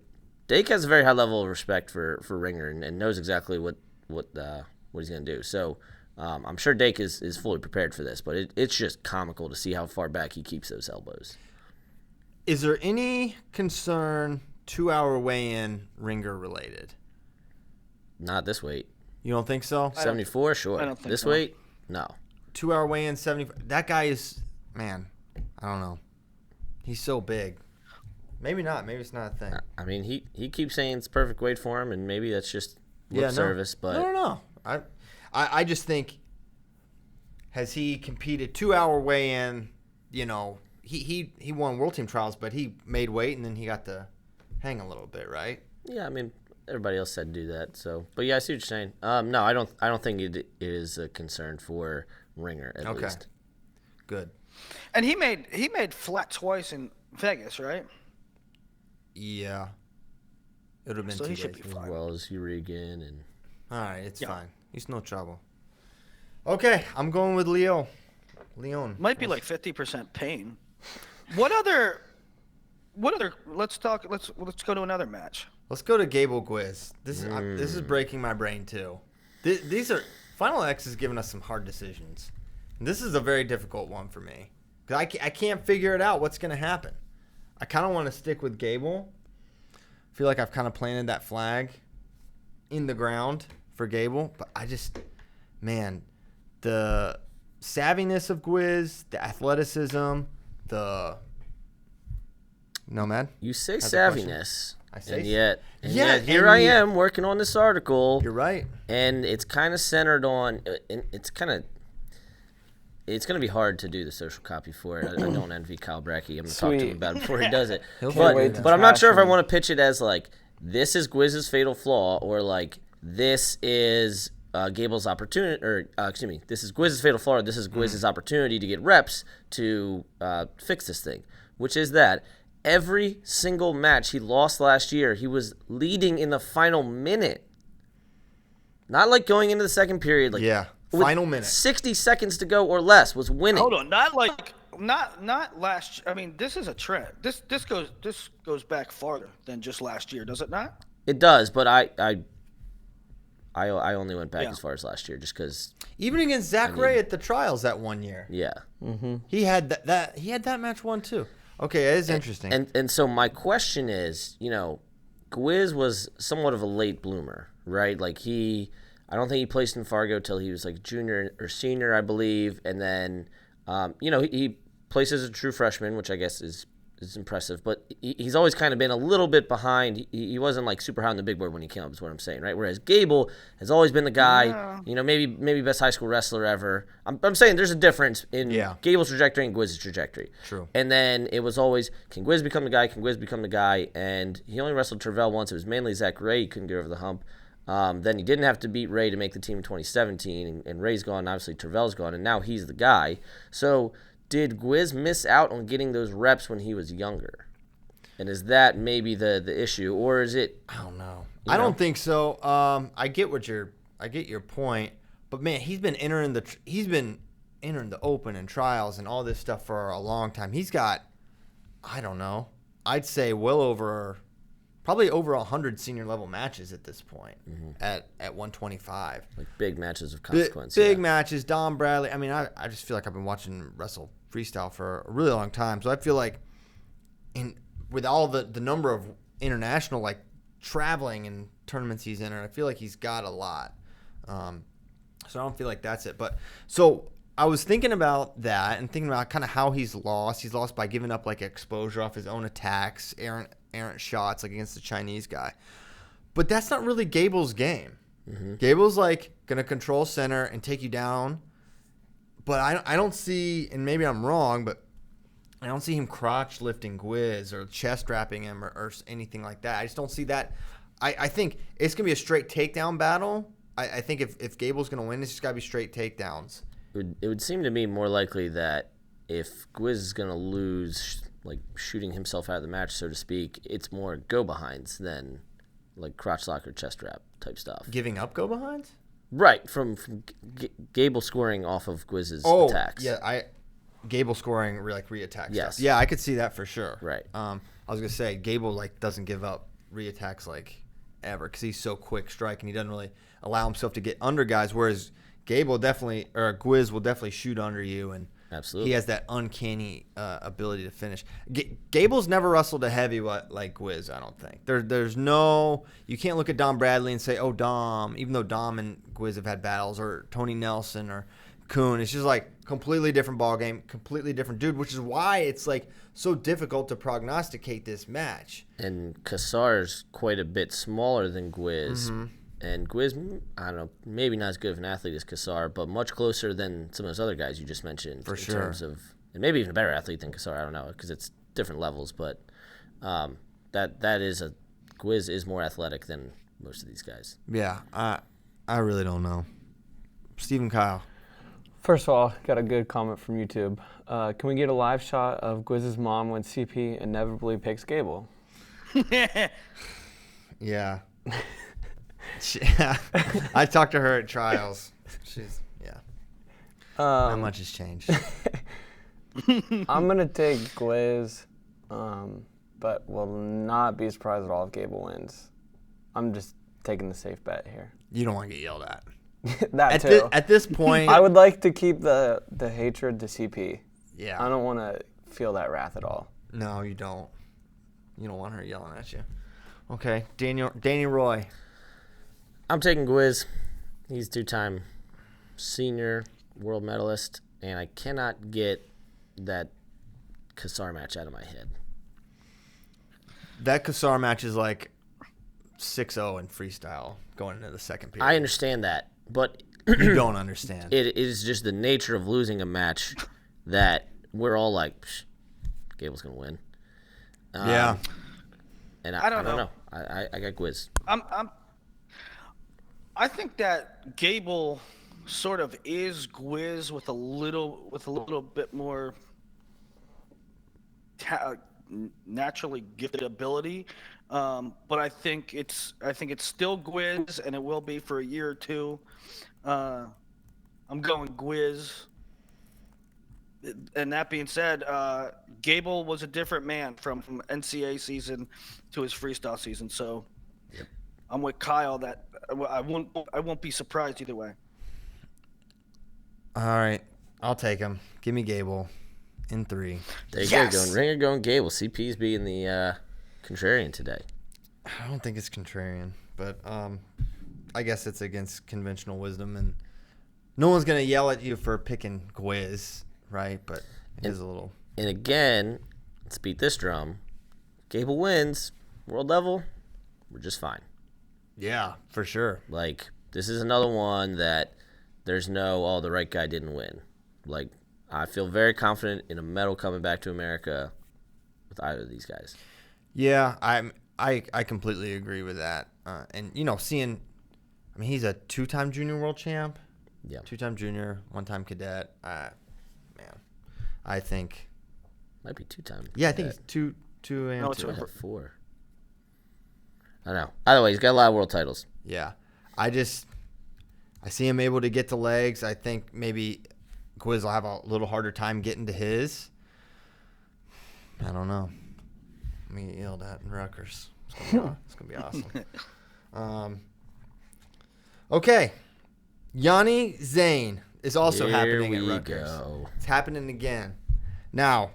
Daake has a very high level of respect for Ringer and knows exactly what he's going to do. So I'm sure Daake is fully prepared for this, but it's just comical to see how far back he keeps those elbows. Is there any concern 2-hour weigh-in Ringer related? Not this weight. You don't think so? 74, sure. I don't think this so. weight, no. 2-hour weigh-in, 70. That guy is, man, I don't know. He's so big. Maybe not. Maybe it's not a thing. I mean, he keeps saying it's perfect weight for him, and maybe that's just lip service. But I don't know. I just think, has he competed 2-hour weigh-in? He won World Team Trials, but he made weight, and then he got to hang a little bit, right? Yeah, I mean, everybody else said do that. So, but yeah, I see what you're saying. No, I don't think it is a concern for Ringer at least. Good. And he made flat twice in Vegas, right? Yeah. It would have been So 2 he days. should be fine. As well as Urigan and. All right, it's fine. He's no trouble. Okay, I'm going with Leon. Might be 50% pain. What other? Let's go to another match. Let's go to Gable Griz. This is breaking my brain too. These are Final X is giving us some hard decisions. And this is a very difficult one for me Because I can't figure it out what's going to happen. I kind of want to stick with Gable. I feel like I've kind of planted that flag in the ground for Gable. But man, the savviness of Griz, the athleticism, the Nomad. You say savviness. I say and yet here I am working on this article. You're right. And it's kind of centered on, it's going to be hard to do the social copy for it. I don't envy Kyle Brackey. I'm going to talk to him about it before he does it. But I'm not sure if I want to pitch it as like, this is Griz's fatal flaw, or like, this is Gable's opportunity, or this is Griz's fatal flaw, or this is Griz's opportunity to get reps to fix this thing, which is that every single match he lost last year, he was leading in the final minute. Not like going into the second period. Like, final minute. 60 seconds to go or less was winning. Hold on, not last. I mean, this is a trend. This goes back farther than just last year, does it not? It does, but I only went back as far as last year, just because. Even against Zach Ray at the trials that one year. Yeah. Mm-hmm. He had that match won too. Okay, it is interesting. And so my question is, Griz was somewhat of a late bloomer, right? Like I don't think he placed in Fargo till he was like junior or senior, I believe, and then, he placed as a true freshman, which I guess is impressive, but he's always kind of been a little bit behind. He wasn't like super high on the big board when he came up, is what I'm saying, right? Whereas Gable has always been the guy, maybe best high school wrestler ever. I'm saying there's a difference in Gable's trajectory and Griz's trajectory. True. And then it was always, can Griz become the guy? Can Griz become the guy? And he only wrestled Tervel once. It was mainly Zach Ray. He couldn't get over the hump. Then he didn't have to beat Ray to make the team in 2017, and Ray's gone. Obviously, Tervel's gone, and now he's the guy. So did Griz miss out on getting those reps when he was younger? And is that maybe the issue, or is it? I don't know. I don't think so. I get your point, but man, he's been entering the open and trials and all this stuff for a long time. He's got, I don't know, I'd say probably over 100 senior level matches at this point at 125. Like big matches of consequence. Big matches. Don Bradley. I mean, I just feel like I've been watching wrestle freestyle for a really long time. So I feel like with all the number of international like traveling and tournaments he's in, I feel like he's got a lot. So I don't feel like that's it. But so I was thinking about that and thinking about kind of how he's lost. He's lost by giving up like exposure off his own attacks, errant shots like against the Chinese guy. But that's not really Gable's game. Mm-hmm. Gable's like gonna control center and take you down. But I don't see, and maybe I'm wrong, but I don't see him crotch lifting Griz or chest wrapping him or anything like that. I just don't see that. I think it's going to be a straight takedown battle. I think if Gable's going to win, it's just got to be straight takedowns. It would seem to me more likely that if Griz is going to lose, like shooting himself out of the match, so to speak, it's more go-behinds than like crotch lock or chest wrap type stuff. Giving up go-behinds? Right, from Gable scoring off of Griz's attacks. Yeah, Gable scoring like re-attacks. Yes. Stuff. Yeah, I could see that for sure. Right. I was gonna say Gable like doesn't give up re-attacks like ever because he's so quick strike and he doesn't really allow himself to get under guys. Whereas Griz will definitely shoot under you, and absolutely he has that uncanny ability to finish. Gable's never wrestled a heavyweight like Griz. I don't think there's no, you can't look at Dom Bradley and say, oh, Dom, even though Dom and Griz have had battles, or Tony Nelson or Kuhn. It's just like completely different ball game, completely different dude, which is why it's like so difficult to prognosticate this match. And Kassar's quite a bit smaller than Griz. Mm-hmm. And Griz, I don't know, maybe not as good of an athlete as Kassar, but much closer than some of those other guys you just mentioned. For sure. In terms of, and maybe even a better athlete than Kassar, I don't know, because it's different levels. But Griz is more athletic than most of these guys. Yeah, I really don't know. Stephen Kyle. First of all, got a good comment from YouTube. Can we get a live shot of Griz's mom when CP inevitably picks Gable? Yeah. I talked to her at trials. She's not much has changed. I'm gonna take Griz, but will not be surprised at all if Gable wins. I'm just taking the safe bet here. You don't want to get yelled at. That too. At this point, I would like to keep the hatred to CP. Yeah. I don't want to feel that wrath at all. No, you don't. You don't want her yelling at you. Okay, Danny Roy. I'm taking Griz. He's two-time senior world medalist, and I cannot get that Kassar match out of my head. That Kassar match is like 6-0 in freestyle going into the second period. I understand that, but You don't understand. it is just the nature of losing a match that we're all like, Psh, Gable's gonna win. Yeah. And I don't know. I got Griz. I think that Gable sort of is Griz with a little bit more naturally gifted ability, but I think it's still Griz, and it will be for a year or two. I'm going Griz. And that being said, Gable was a different man from NCAA season to his freestyle season, so I'm with Kyle that I won't be surprised either way. All right. I'll take him. Give me Gable in 3. There you Yes! go, going Ringer, going Gable. CP's being the contrarian today. I don't think it's contrarian, but I guess it's against conventional wisdom, and no one's going to yell at you for picking Griz, right? But it is a little. And again, let's beat this drum. Gable wins. World level, we're just fine. Yeah, for sure. Like, this is another one that there's no, the right guy didn't win. Like, I feel very confident in a medal coming back to America with either of these guys. Yeah, I completely agree with that. And, he's a 2-time junior world champ. Yeah. 2-time junior, 1-time cadet. I think. Might be 2-time. Yeah, I think he's two and No, it's 2. I have 4. I know. Either way, he's got a lot of world titles. Yeah. I see him able to get to legs. I think maybe Griz will have a little harder time getting to his. I don't know. I'm going to get yelled at in Rutgers. It's going to be awesome. Okay. Yani Zane is also Here happening at we Rutgers. go. It's happening again. Now,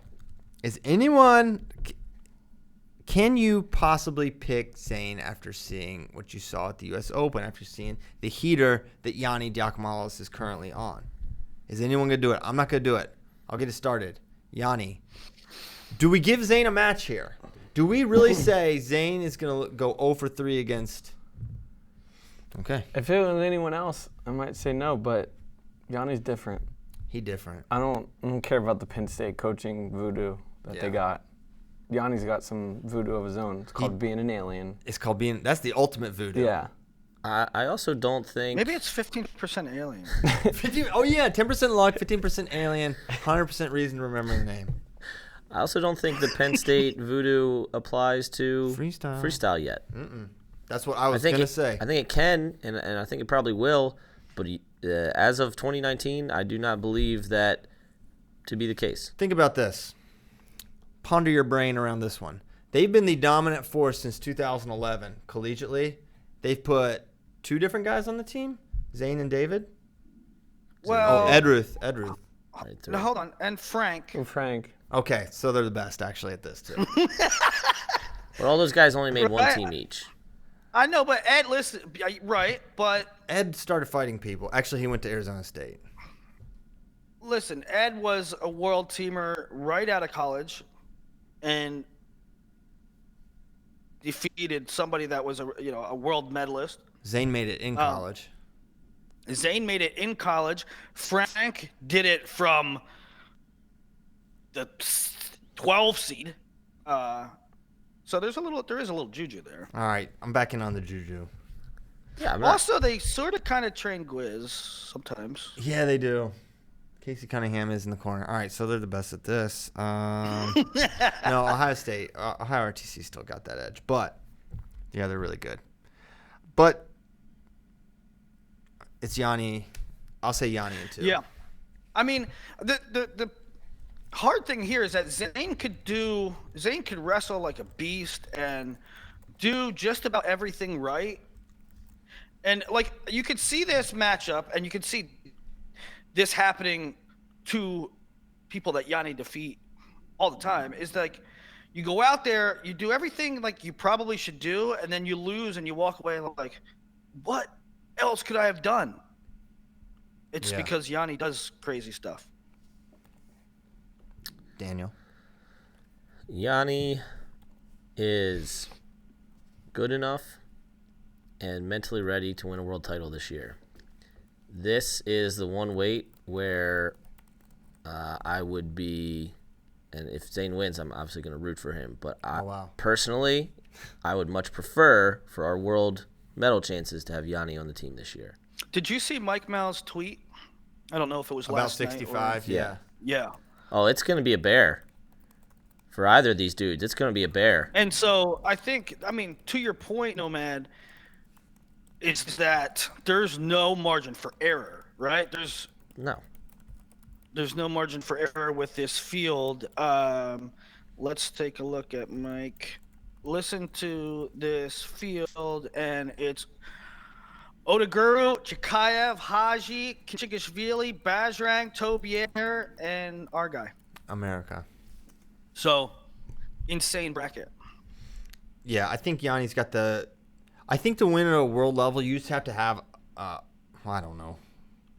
can you possibly pick Zane after seeing what you saw at the U.S. Open, after seeing the heater that Yani Diakomalis is currently on? Is anyone going to do it? I'm not going to do it. I'll get it started. Yani, do we give Zane a match here? Do we really say Zane is going to go 0 for 3 against... Okay. If it was anyone else, I might say no, but Yanni's different. He different. I don't care about the Penn State coaching voodoo that they got. Yanni's got some voodoo of his own. It's called being an alien. It's called being... That's the ultimate voodoo. Yeah. I also don't think... Maybe it's 15% alien. 15, oh, yeah. 10% luck, 15% alien, 100% reason to remember the name. I also don't think the Penn State voodoo applies to Freestyle yet. That's what I was going to say. I think it can, and I think it probably will, but as of 2019, I do not believe that to be the case. Think about this. Ponder your brain around this one. They've been the dominant force since 2011 collegiately. They've put 2 different guys on the team, Zane and David. Well, Edruth. Right, no, hold on, and Frank. And Frank. Okay, so they're the best actually at this too. But all those guys only made one Right. team each. I know, but Ed, listen, right? But Ed started fighting people. Actually, he went to Arizona State. listen, Ed was a world teamer right out of college, and defeated somebody that was a world medalist. Zane made it in college. Zane made it in college. Frank did it from the 12 seed. So there is a little juju there. All right, I'm backing on the juju. Yeah, I'm not. Also, they sort of kind of train Griz sometimes. Yeah, they do. Casey Cunningham is in the corner. All right, so they're the best at this. No, Ohio State, Ohio RTC still got that edge, but yeah, they're really good. But it's Yani. I'll say Yani in 2. Yeah, I mean the hard thing here is that Zane could wrestle like a beast and do just about everything right. And like you could see this matchup, and you could see this happening to people that Yani defeat all the time is like you go out there, you do everything like you probably should do, and then you lose and you walk away like, what else could I have done? It's because Yani does crazy stuff. Daniel. Yani is good enough and mentally ready to win a world title this year. This is the one weight where I would be, and if Zane wins, I'm obviously going to root for him. But personally, I would much prefer for our world medal chances to have Yani on the team this year. Did you see Mike Mal's tweet? I don't know if it was about last 65. night yeah. Oh, it's going to be a bear. For either of these dudes, it's going to be a bear. And so I think, to your point, Nomad, it's that there's no margin for error, right? There's no margin for error with this field. Let's take a look at Mike. Listen to this field, and it's Odaguru, Chikayev, Haji, Kishishvili, Bajrang, Tobier, and our guy. America. So, insane bracket. Yeah, I think Yanni's got I think to win at a world level, you just have to have, I don't know.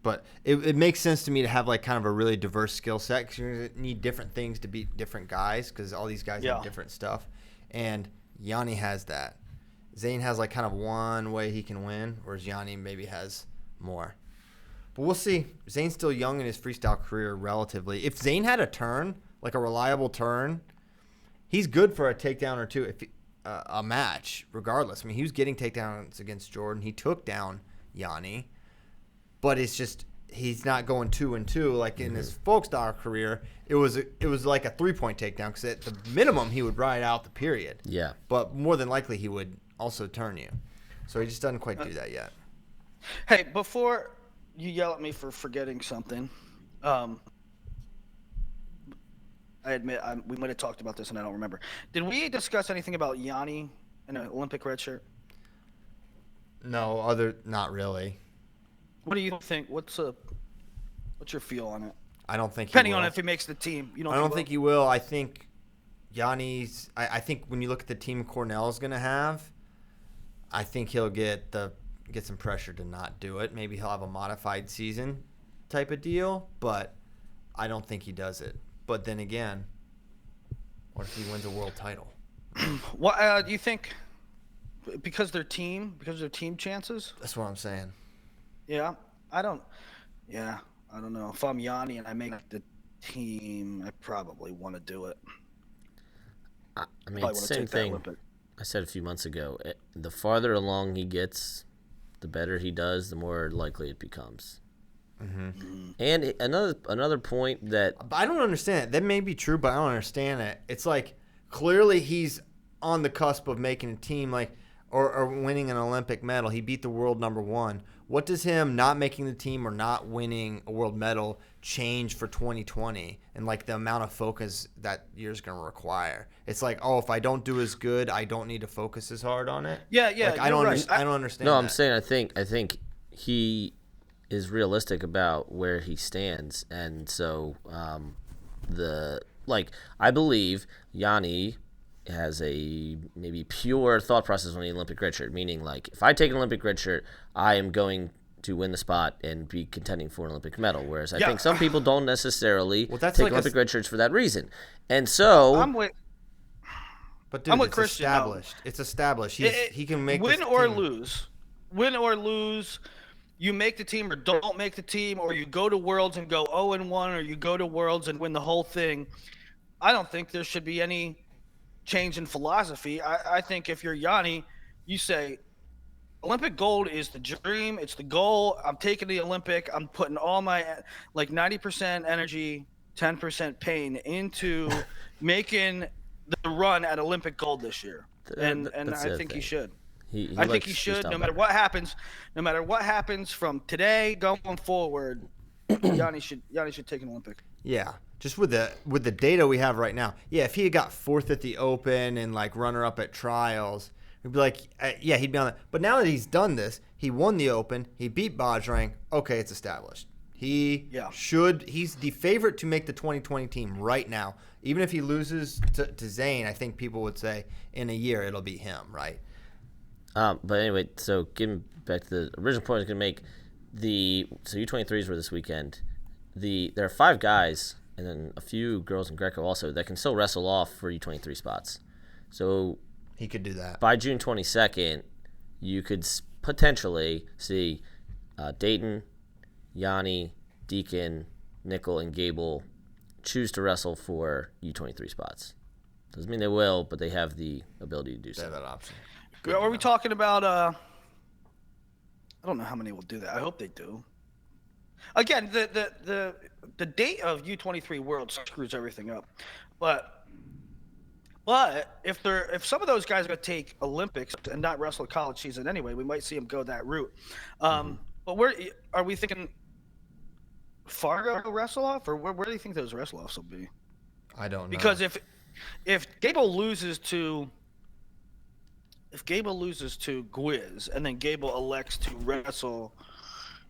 But it makes sense to me to have like kind of a really diverse skill set because you need different things to beat different guys because all these guys have different stuff. And Yani has that. Zane has like kind of one way he can win, whereas Yani maybe has more. But we'll see. Zane's still young in his freestyle career relatively. If Zane had a turn, like a reliable turn, he's good for a takedown or two. If a match, regardless. I mean, he was getting takedowns against Jordan. He took down Yani, but it's just he's not going 2-2 like in his folk style career. It was like a 3-point takedown because at the minimum he would ride out the period. Yeah, but more than likely he would also turn you. So he just doesn't quite do that yet. Hey, before you yell at me for forgetting something, I admit we might have talked about this and I don't remember. Did we discuss anything about Yani and an Olympic red shirt? No, not really. What do you think? What's your feel on it? I don't think depending on if he makes the team. I don't think he will. I think Yanni's. I think when you look at the team Cornell's going to have, I think he'll get some pressure to not do it. Maybe he'll have a modified season type of deal, but I don't think he does it. But then again, what if he wins a world title? What do you think? Because their team chances? That's what I'm saying. Yeah, I don't know. If I'm Yani and I make the team, I probably want to do it. I mean, same thing I said a few months ago. The farther along he gets, the better he does, the more likely it becomes. Mm-hmm. And another point that I don't understand it. That may be true, but I don't understand it. It's like clearly he's on the cusp of making a team, like or winning an Olympic medal. He beat the world number one. What does him not making the team or not winning a world medal change for 2020 and like the amount of focus that year's going to require? It's like, oh, if I don't do as good, I don't need to focus as hard on it. Yeah. Like, I don't understand. No, that. I'm saying I think he is realistic about where he stands, and so I believe Yani has a maybe pure thought process on the Olympic red shirt, meaning like if I take an Olympic red shirt, I am going to win the spot and be contending for an Olympic medal. Whereas I think some people don't necessarily take Olympic red shirts for that reason. And so I'm with Christian. Established. It's established. He can make win or lose. Win or lose. You make the team or don't make the team, or you go to Worlds and go 0-1, or you go to Worlds and win the whole thing. I don't think there should be any change in philosophy. I think if you're Yani, you say Olympic gold is the dream, it's the goal. I'm taking the Olympic. I'm putting all my 90% energy, 10% pain into making the run at Olympic gold this year. And I think he should. I think he should. No matter what happens from today going forward, Yani should take an Olympic. Yeah. Just with the data we have right now, if he had got fourth at the Open and like runner up at trials, we'd be like, he'd be on that. But now that he's done this, he won the Open, he beat Bajrang. Okay, it's established. He's the favorite to make the 2020 team right now. Even if he loses to Zane, I think people would say in a year it'll be him, right? But anyway, so getting back to the original point I was going to make, so U23s were this weekend. There are 5 guys and then a few girls in Greco also that can still wrestle off for U23 spots. So he could do that. By June 22nd, you could potentially see Dayton, Yani, Deacon, Nickel, and Gable choose to wrestle for U23 spots. Doesn't mean they will, but they have the ability to do so. They have that option. Are we talking about? I don't know how many will do that. I hope they do. Again, the date of U23 World screws everything up, but if some of those guys are going to take Olympics and not wrestle a college season anyway, we might see them go that route. But where are we thinking? Fargo wrestle off, or where do you think those wrestle offs will be? I don't know. Because if Gable loses to Griz and then Gable elects to wrestle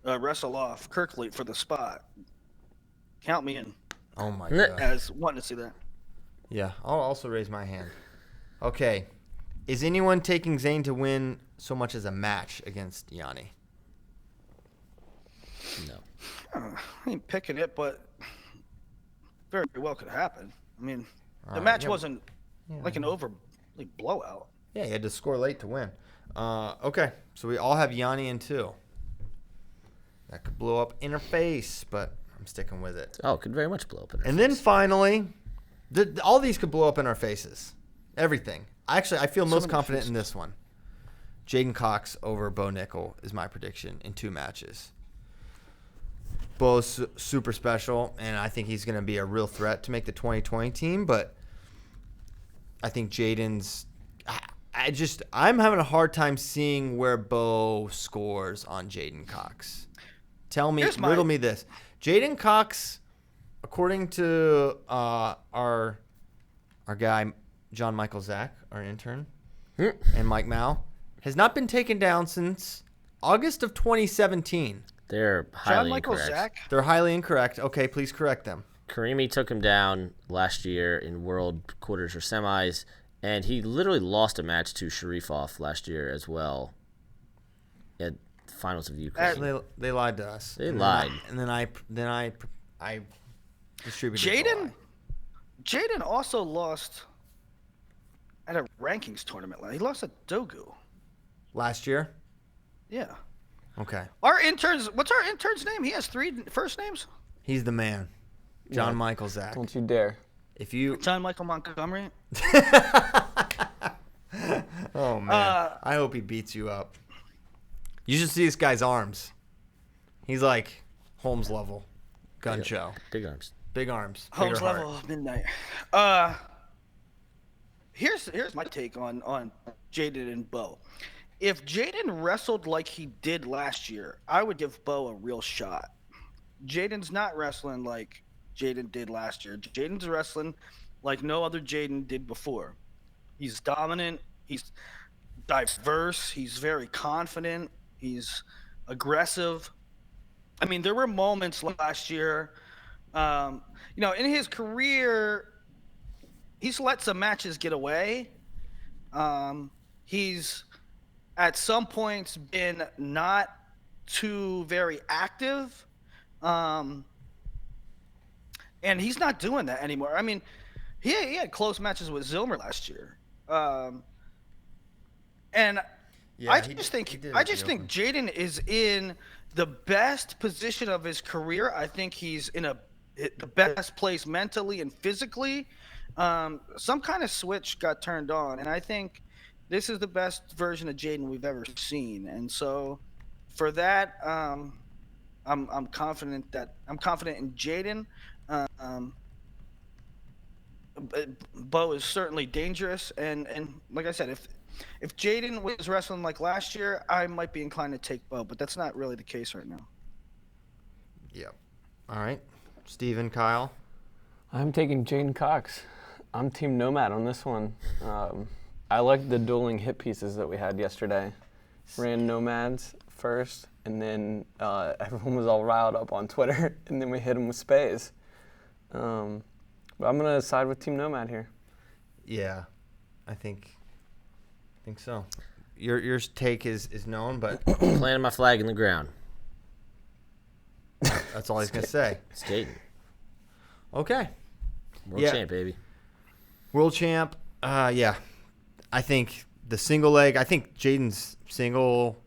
off Kirkley for the spot, count me in. Oh my god! As wanting to see that. Yeah, I'll also raise my hand. Okay, is anyone taking Zane to win so much as a match against Yani? No. I ain't picking it, but very well could happen. I mean, the match wasn't like an blowout. Yeah, he had to score late to win. Okay, so we all have Yani in 2. That could blow up in her face, but I'm sticking with it. Oh, it could very much blow up in her face. And then finally, all these could blow up in our faces. Everything. Actually, I feel most confident in this one. Jaden Cox over Bo Nickel is my prediction in 2 matches. Bo's super special, and I think he's going to be a real threat to make the 2020 team. But I think Jaden's. I'm having a hard time seeing where Bo scores on Jaden Cox. Riddle me this: Jaden Cox, according to our guy John Michael Zach, our intern, and Mike Mao, has not been taken down since August of 2017. They're highly incorrect. Zach? They're highly incorrect. Okay, please correct them. Karimi took him down last year in world quarters or semis, and he literally lost a match to Sharifov last year as well at the finals of Ukraine. So they lied to us. They lied. And then I distributed the lie. Jaden also lost at a rankings tournament. He lost at Dogu. Last year? Yeah. Okay. What's our intern's name? He has 3 first names? He's the man. John Michael Zach. Don't you dare. John Michael Montgomery? Oh, man. I hope he beats you up. You should see this guy's arms. He's like Holmes level. Gun show. Big arms. Big arms. Holmes Bigger level heart. midnight. Here's my take on Jaden and Bo. If Jaden wrestled like he did last year, I would give Bo a real shot. Jaden's not wrestling like Jaden did last year. Jaden's wrestling like no other Jaden did before. He's dominant. He's diverse. He's very confident. He's aggressive. I mean, there were moments last year, in his career, he's let some matches get away. He's at some points been not too very active. And he's not doing that anymore. I mean, he had close matches with Zilmer last year. And Yeah, I just think Jaden is in the best position of his career. I think he's in the best place mentally and physically. Some kind of switch got turned on, and I think this is the best version of Jaden we've ever seen. And so, for that, I'm confident in Jaden. Bo is certainly dangerous, and like I said, if Jaden was wrestling like last year, I might be inclined to take Bo, but that's not really the case right now. Yep. All right. Steven, Kyle? I'm taking Jaden Cox. I'm Team Nomad on this one. I like the dueling hit pieces that we had yesterday. ran nomads first, and then everyone was all riled up on Twitter, and then we hit him with spays. But I'm gonna side with Team Nomad here. Yeah, I think so. Your take is known, but Planting my flag in the ground. that's all he's gonna say. It's Jaden. Okay. World champ, baby. World champ. Yeah. I think the single leg. I think Jaden's single,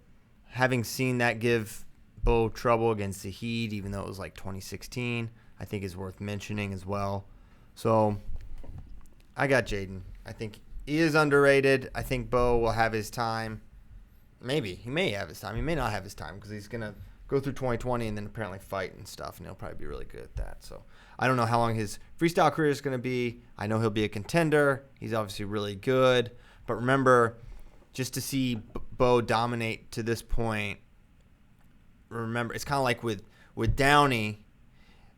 having seen that give Bo trouble against the Heat, even though it was like 2016, I think is worth mentioning as well. So I got Jaden. I think he is underrated. I think Bo will have his time. Maybe. He may have his time. He may not have his time because he's going to go through 2020 and then apparently fight and stuff, and he'll probably be really good at that. So I don't know how long his freestyle career is going to be. I know he'll be a contender. He's obviously really good. But remember, just to see Bo dominate to this point, remember, it's kind of like with Downey.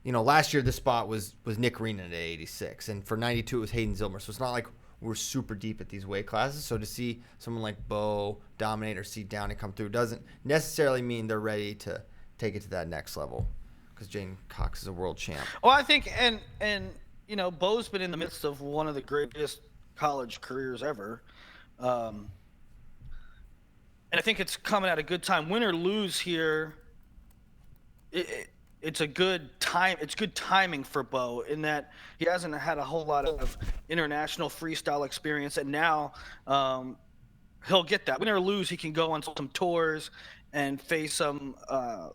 You know, last year this spot was Nick Renan at 86, and for 92 it was Hayden Zilmer. So it's not like we're super deep at these weight classes. So to see someone like Bo dominate or see Downey come through doesn't necessarily mean they're ready to take it to that next level, because Jaden Cox is a world champ. Well, I think, and you know, Bo's been in the midst of one of the greatest college careers ever. And I think it's coming at a good time. Win or lose here, it's a good time. It's good timing for Bo in that he hasn't had a whole lot of international freestyle experience, and now he'll get that. Win or lose, he can go on some tours and face some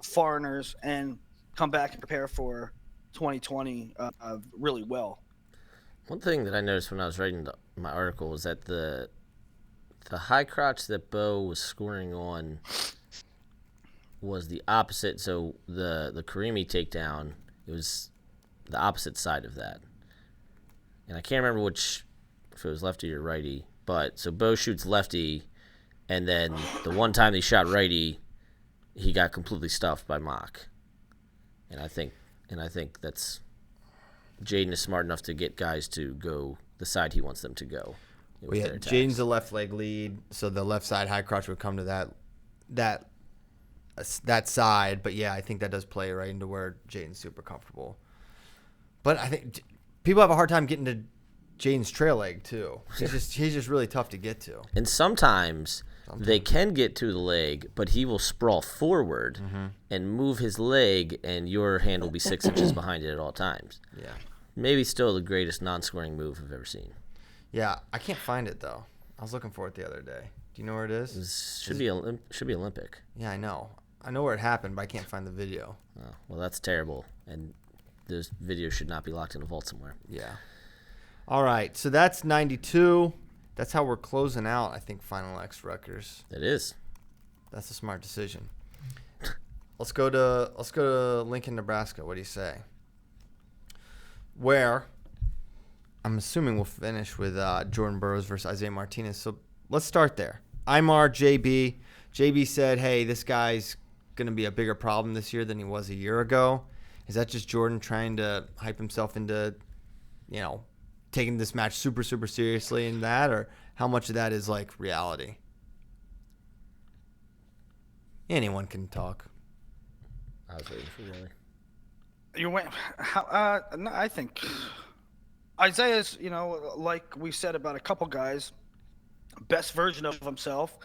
foreigners and come back and prepare for 2020 really well. One thing that I noticed when I was writing my article was that the high crotch that Bo was scoring on was the opposite. So the Karimi takedown, it was the opposite side of that. And I can't remember if it was lefty or righty. But so Bo shoots lefty, and then the one time he shot righty, he got completely stuffed by Mock. And I think that's Jaden is smart enough to get guys to go the side he wants them to go. Well, yeah, Jaden's a left leg lead, so the left side high crotch would come to that side. But yeah, I think that does play right into where Jaden's super comfortable. But I think people have a hard time getting to Jaden's trail leg too. He's just really tough to get to. And sometimes they can get to the leg, but he will sprawl forward and move his leg, and your hand will be 6 inches behind it at all times. Yeah. Maybe still the greatest non-scoring move I've ever seen. Yeah, I can't find it though. I was looking for it the other day. Do you know where it is? Should be Olympic. Yeah, I know. I know where it happened, but I can't find the video. Oh, well, that's terrible, and those videos should not be locked in a vault somewhere. Yeah. All right, so that's 92. That's how we're closing out, I think, Final X Rutgers. It is. That's a smart decision. Let's go to Lincoln, Nebraska. What do you say? Where I'm assuming we'll finish with Jordan Burroughs versus Isaiah Martinez. So let's start there. Imar, JB. JB said, hey, this guy's going to be a bigger problem this year than he was a year ago. Is that just Jordan trying to hype himself into, taking this match super, super seriously in that? Or how much of that is, reality? Anyone can talk. I was waiting for Willie. You went. No, I think Isaiah's, like we said about a couple guys, best version of himself.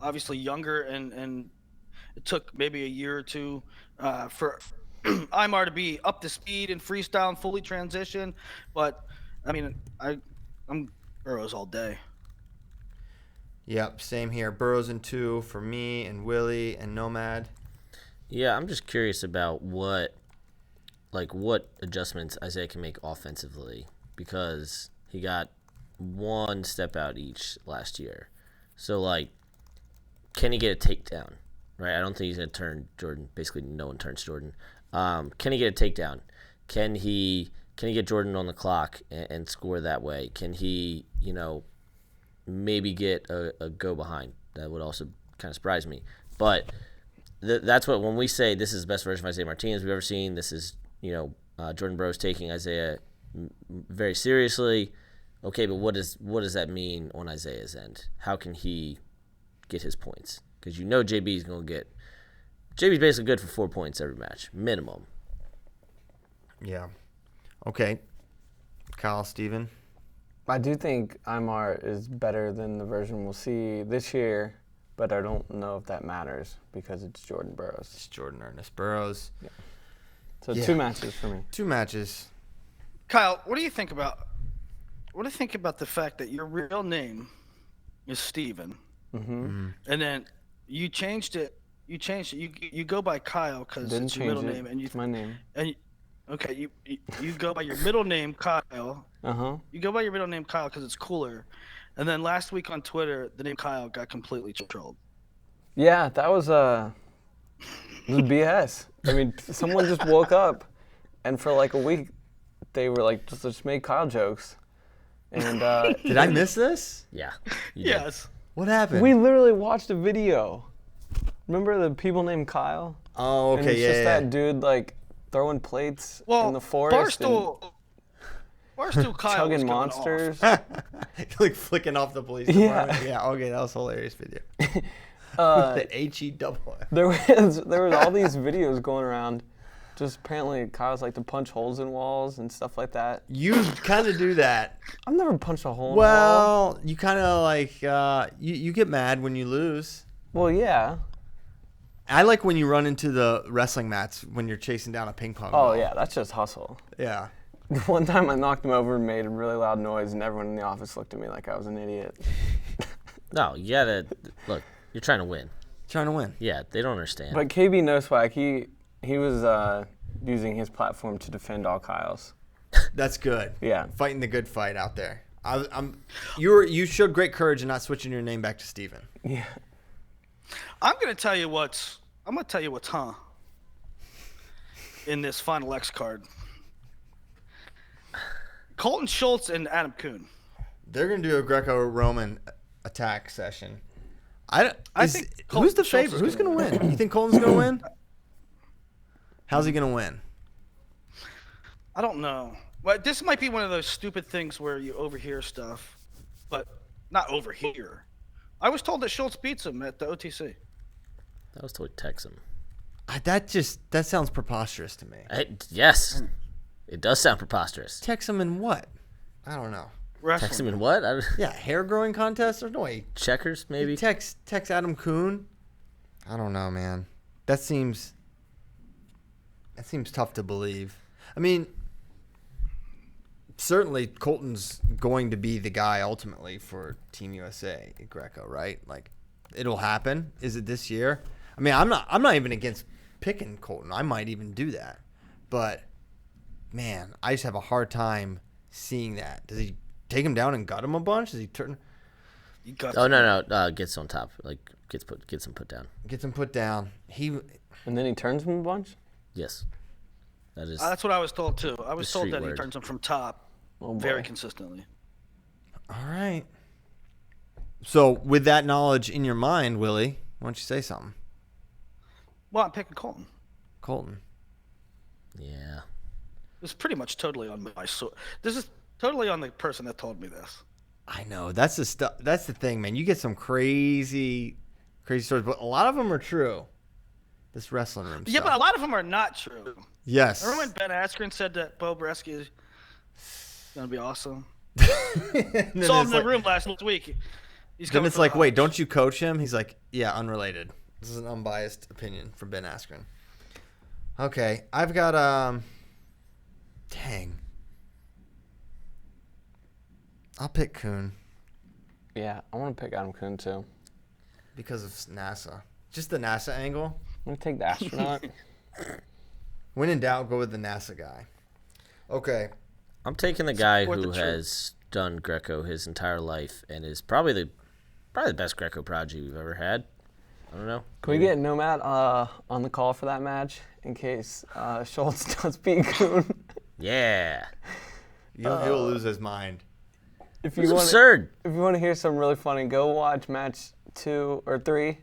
Obviously younger, and it took maybe a year or two for Imar to be up to speed in freestyle and fully transition. But I mean, I'm Burroughs all day. Yep, same here. Burroughs in 2 for me and Willie and Nomad. Yeah, I'm just curious about what adjustments Isaiah can make offensively, because he got one step out each last year. So, can he get a takedown? Right? I don't think he's going to turn Jordan. Basically, no one turns Jordan. Can he get a takedown? Can he get Jordan on the clock and score that way? Can he, maybe get a go behind? That would also kind of surprise me. But that's what, when we say this is the best version of Isaiah Martinez we've ever seen, this is, Jordan Burroughs taking Isaiah very seriously. Okay, but what does that mean on Isaiah's end? How can he get his points. Because you know JB's going to get... JB's basically good for 4 points every match, minimum. Yeah. Okay. Kyle, Steven? I do think Imar is better than the version we'll see this year, but I don't know if that matters because it's Jordan Burroughs. It's Jordan Ernest Burroughs. Yeah. So Yeah. 2 matches for me. 2 matches. Kyle, what do you think about the fact that your real name is Steven, and then you changed it? You go by Kyle because Didn't it's your change middle it. name, and It's my name. Okay, you go by your middle name Kyle. You go by your middle name Kyle because it's cooler, and then last week on Twitter, the name Kyle got completely trolled. Yeah, that was BS. I mean, someone just woke up, and for like a week, they were like, just make Kyle jokes. And Did I miss this? Yeah. you did. Yes. What happened? we literally watched a video. Remember the people named Kyle? Oh, And okay, it's yeah. just that dude like throwing plates in the forest Barstool Kyle chugging was going monsters. Like flicking off the police Yeah. department. Yeah, okay, that was a hilarious video. The H-E-double. There was all these videos going around. Just apparently Kyle's like to punch holes in walls and stuff like that. You kind of do that. I've never punched a hole in a wall. Well, you kind of like, you get mad when you lose. Well, yeah. I like when you run into the wrestling mats when you're chasing down a ping pong ball. Oh, yeah, that's just hustle. Yeah. One time I knocked him over and made a really loud noise, and everyone in the office looked at me like I was an idiot. No, you got to... Look, you're trying to win. Trying to win. Yeah, they don't understand. But KB No Swag, he was using his platform to defend all Kyles. That's good. Yeah. Fighting the good fight out there. You showed great courage in not switching your name back to Steven. Yeah. I'm gonna tell you what's in this Final X card. Colton Schultz and Adam Kuhn. They're gonna do a Greco-Roman attack session. I think who's the Colton Schultz favorite? is Who's gonna gonna win? You think Colton's gonna win? How's he gonna win? I don't know. But this might be one of those stupid things where you overhear stuff, but not overhear. I was told that Schultz beats him at the OTC. I was told to text him. That sounds preposterous to me. Yes. It does sound preposterous. Text him in what? I don't know. Wrestling. Text him in what? Yeah, hair growing contest? There's no way. Checkers, maybe? Text Adam Kuhn? I don't know, man. That seems tough to believe. I mean, certainly Colton's going to be the guy ultimately for Team USA at Greco, right? Like, it'll happen. Is it this year? I mean, I'm not even against picking Colton. I might even do that. But man, I just have a hard time seeing that. Does he take him down and gut him a bunch? Does he turn? Oh no! Gets on top, like gets him put down. Gets him put down. And then he turns him a bunch? Yes, that is. That's what I was told too. I was told street that word. he turns him from top very consistently. All right. So with that knowledge in your mind, Willie, why don't you say something? Well, I'm picking Colton. Colton. Yeah. It's pretty much totally on my source. This is totally on the person that told me this. I know. That's the thing, man. You get some crazy stories, but a lot of them are true. This wrestling room Yeah, stuff. but a lot of them are not true. Yes. Remember when Ben Askren said that Bo Bresky is going to be awesome? And Saw him it's in the room last week. He's then coming it's for like, the wait, Hawks. don't you coach him? He's like, yeah, unrelated. This is an unbiased opinion from Ben Askren. Okay, I've got dang. I'll pick Kuhn Yeah, I want to pick Adam Kuhn too. because of NASA. Just the NASA angle. I'm going to take the astronaut. When in doubt, go with the NASA guy. Okay. I'm taking the guy Support the who truth. has done Greco his entire life and is probably the best Greco prodigy we've ever had. I don't know. Can we get Nomad on the call for that match in case Schultz does beat Kuhn? Yeah. He'll lose his mind. If It's you want, absurd. if you want to hear something really funny, go watch match 2 or 3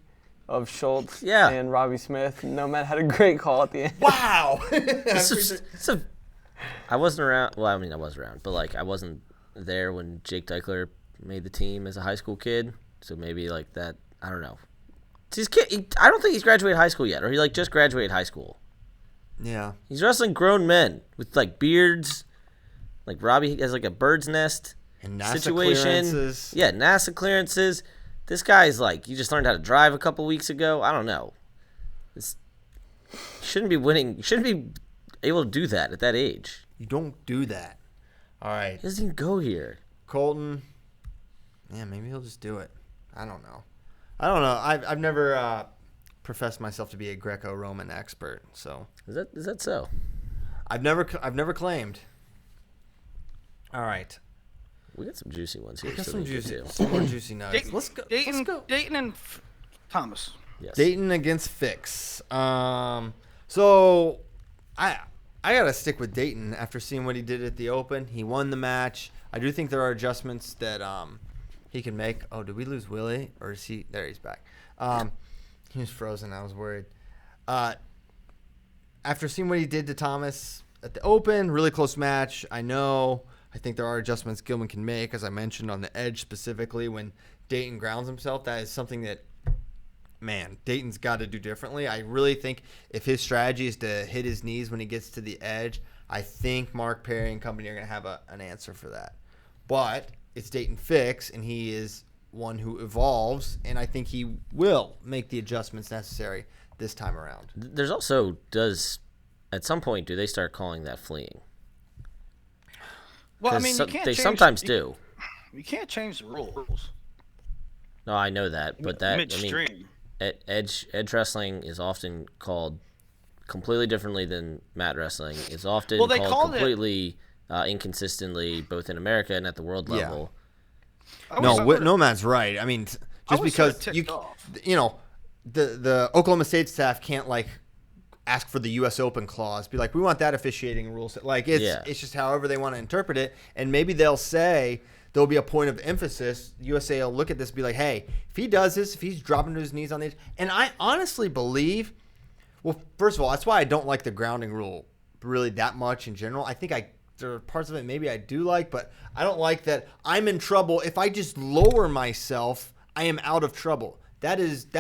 of Schultz Yeah. and Robbie Smith. Nomad had a great call at the end. Wow. I wasn't around. Well, I mean, I was around, but like I wasn't there when Jake Deichler made the team as a high school kid. So maybe like that I don't know. I don't think he's graduated high school yet, or he like just graduated high school. Yeah. He's wrestling grown men with like beards. Like Robbie has like a bird's nest And NASA situation. clearances. Yeah, NASA clearances. This guy's like, you just learned how to drive a couple weeks ago. I don't know. Shouldn't be winning. Shouldn't be able to do that at that age. You don't do that. All right. He doesn't even go here. Colton. Yeah, maybe he'll just do it. I don't know. I've never professed myself to be a Greco-Roman expert, so Is that so? I've never claimed. All right. We got some juicy ones here. We got so some we can juicy, do. some more juicy nuggets. Let's go. Dayton, Let's go. Dayton and Thomas. Yes. Dayton against Fix. So I gotta stick with Dayton after seeing what he did at the Open. He won the match. I do think there are adjustments that he can make. Oh, did we lose Willie? Or is he? There, he's back. He was frozen. I was worried. After seeing what he did to Thomas at the Open, really close match. I think there are adjustments Gilman can make, as I mentioned on the edge specifically when Dayton grounds himself. That is something that, man, Dayton's got to do differently. I really think if his strategy is to hit his knees when he gets to the edge, I think Mark Perry and company are going to have an answer for that. But it's Dayton Fix, and he is one who evolves, and I think he will make the adjustments necessary this time around. There's also, at some point, do they start calling that fleeing? Well, I mean, you can't they change, sometimes do. You can't change the rules. No, I know that, but that Midstream. Edge wrestling is often called completely differently than mat wrestling. It's often called completely inconsistently, both in America and at the world level. Nomad's right. I mean, just because the Oklahoma State staff can't like ask for the U.S. Open clause, be like, we want that officiating rule. Like it's just however they want to interpret it, and maybe they'll say there'll be a point of emphasis. USA will look at this and be like, hey, if he does this, if he's dropping to his knees on the edge, and I honestly believe, well, first of all, that's why I don't like the grounding rule really that much in general. I think there are parts of it maybe I do like, but I don't like that I'm in trouble. If I just lower myself, I am out of trouble. That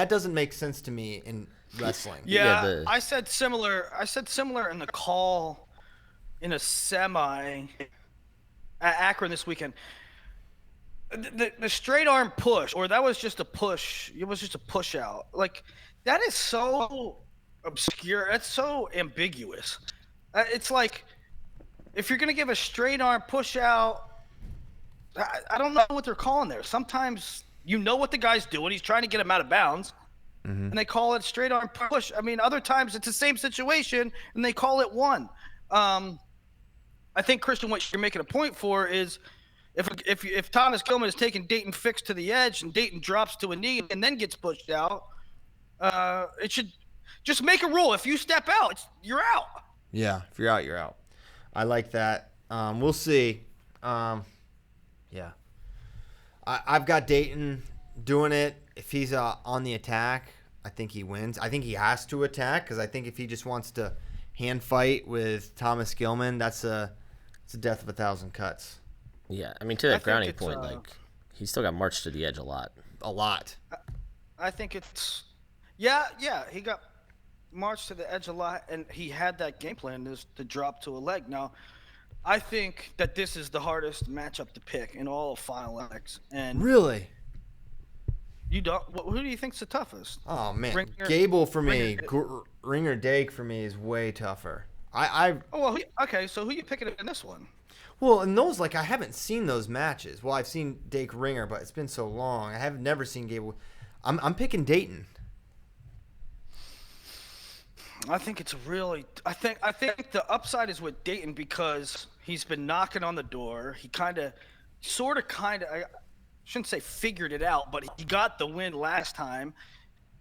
doesn't make sense to me in wrestling. Yeah, I said similar in the call in a semi at Akron this weekend. The straight arm push, or that was just a push. It was just a push out. Like, that is so obscure. That's so ambiguous. It's like, if you're gonna give a straight arm push out, I don't know what they're calling there. Sometimes you know what the guy's doing. He's trying to get him out of bounds. And they call it straight arm push. I mean, other times it's the same situation, and they call it one. I think, Christian, what you're making a point for is if Thomas Gilman is taking Dayton Fix to the edge and Dayton drops to a knee and then gets pushed out, it should just make a rule. If you step out, you're out. Yeah, if you're out, you're out. I like that. We'll see. Yeah. I've got Dayton doing it. If he's on the attack, I think he wins. I think he has to attack because I think if he just wants to hand fight with Thomas Gilman, it's a death of 1,000 cuts. Yeah, I mean, to that grounding point, like, he's still got marched to the edge a lot. A lot. I think it's yeah, he got marched to the edge a lot, and he had that game plan to drop to a leg. Now, I think that this is the hardest matchup to pick in all of Final X. And really? You don't. Who do you think's the toughest? Oh man, Gable for me. Ringer Daake for me is way tougher. Okay. So who you picking in this one? Well, in those, like, I haven't seen those matches. Well, I've seen Daake Ringer, but it's been so long. I have never seen Gable. I'm picking Dayton. I think it's really. I think the upside is with Dayton because he's been knocking on the door. He sort of. I shouldn't say figured it out, but he got the win last time.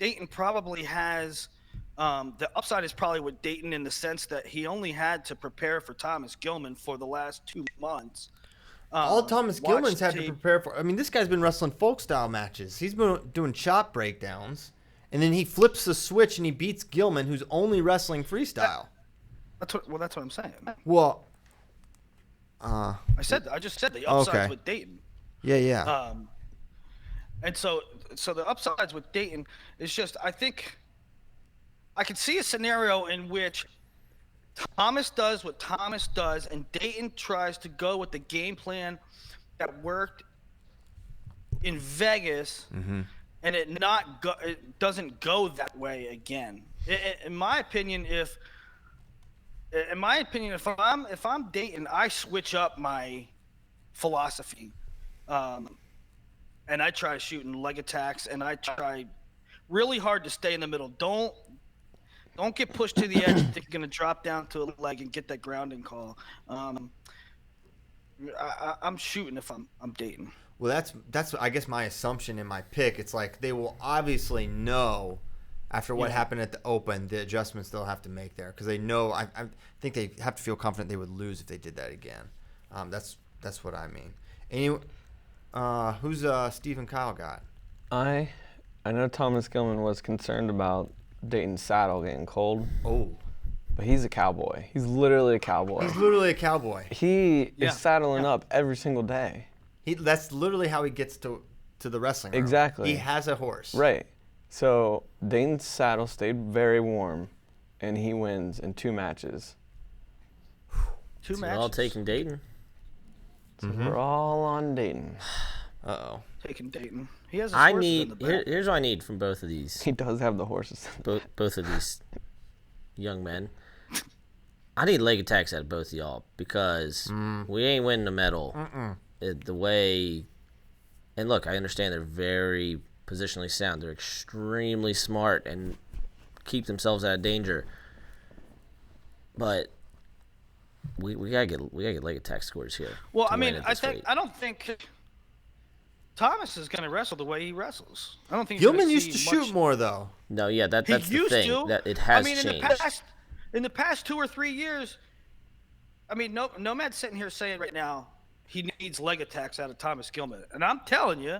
Dayton probably has the upside is probably with Dayton in the sense that he only had to prepare for Thomas Gilman for the last 2 months. All Thomas Gilman's had to prepare for. I mean, this guy's been wrestling folk style matches. He's been doing chop breakdowns, and then he flips the switch and he beats Gilman, who's only wrestling freestyle. That's what I'm saying. Well, I just said the upside's with Dayton. Yeah. And so the upsides with Dayton is just, I think I could see a scenario in which Thomas does what Thomas does, and Dayton tries to go with the game plan that worked in Vegas, and it doesn't go that way again. In my opinion, if I'm Dayton, I switch up my philosophy, and I try shooting leg attacks, and I try really hard to stay in the middle. Don't get pushed to the edge. Think you're gonna drop down to a leg and get that grounding call. I'm shooting if I'm Dayton. Well, that's I guess my assumption in my pick. It's like they will obviously know after what happened at the Open the adjustments they'll have to make there, because they know. I think they have to feel confident they would lose if they did that again. That's what I mean. Anyway, who's Steve and Kyle got? I know Thomas Gilman was concerned about Dayton's saddle getting cold. Oh. But he's a cowboy. He's literally a cowboy. He's literally a cowboy. He is saddling up every single day. That's literally how he gets to the wrestling room. Exactly. He has a horse. Right. So Dayton's saddle stayed very warm, and he wins in 2 matches. Two We're matches. all taking Dayton. So we're all on Dayton. Uh-oh. Taking Dayton. He has. A Here's what I need from both of these. He does have the horses. Both of these young men. I need leg attacks out of both of y'all, because we ain't winning the medal the way. And look, I understand they're very positionally sound. They're extremely smart and keep themselves out of danger. But we gotta get leg attack scores here. Well, to I mean, win at this rate. I don't think Thomas is gonna wrestle the way he wrestles. I don't think Gilman used to shoot more though. No, yeah, that's the used thing. to. That it has I mean, changed. in the past 2 or 3 years, I mean, Nomad's sitting here saying right now he needs leg attacks out of Thomas Gilman, and I'm telling you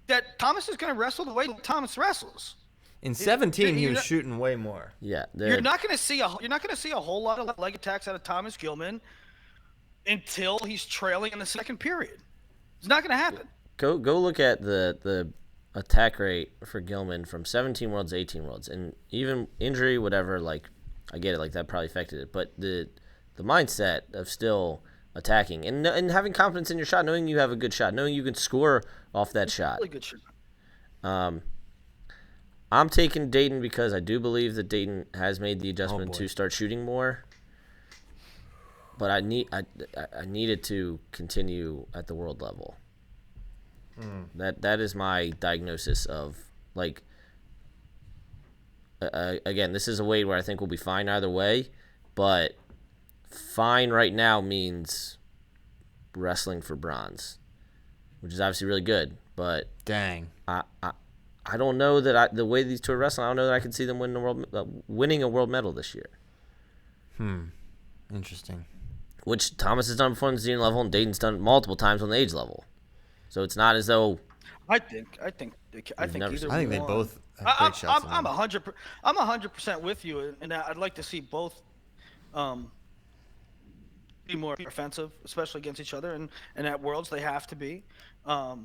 that Thomas is going to wrestle the way Thomas wrestles. In 17, he was shooting way more. Yeah, You're not going to see a whole lot of leg attacks out of Thomas Gilman until he's trailing in the second period. It's not going to happen. Go look at the attack rate for Gilman from 17 Worlds to 18 Worlds, and even injury, whatever. Like, I get it, like that probably affected it, but the mindset of still attacking and having confidence in your shot, knowing you have a good shot, knowing you can score off that shot. Really good shot. I'm taking Dayton because I do believe that Dayton has made the adjustment to start shooting more. But I needed to continue at the world level. That is my diagnosis of, like, again, this is a weight where I think we'll be fine either way, but fine right now means wrestling for bronze, which is obviously really good, but Dang. I don't know that the way these two are wrestling, I don't know that I can see them winning a world medal this year. Interesting. Which Thomas has done before on the senior level, and Dayton's done it multiple times on the age level. So it's not as though I think either I think they one. both have great shots. I'm 100% with you, and I'd like to see both be more offensive, especially against each other, and at Worlds they have to be. I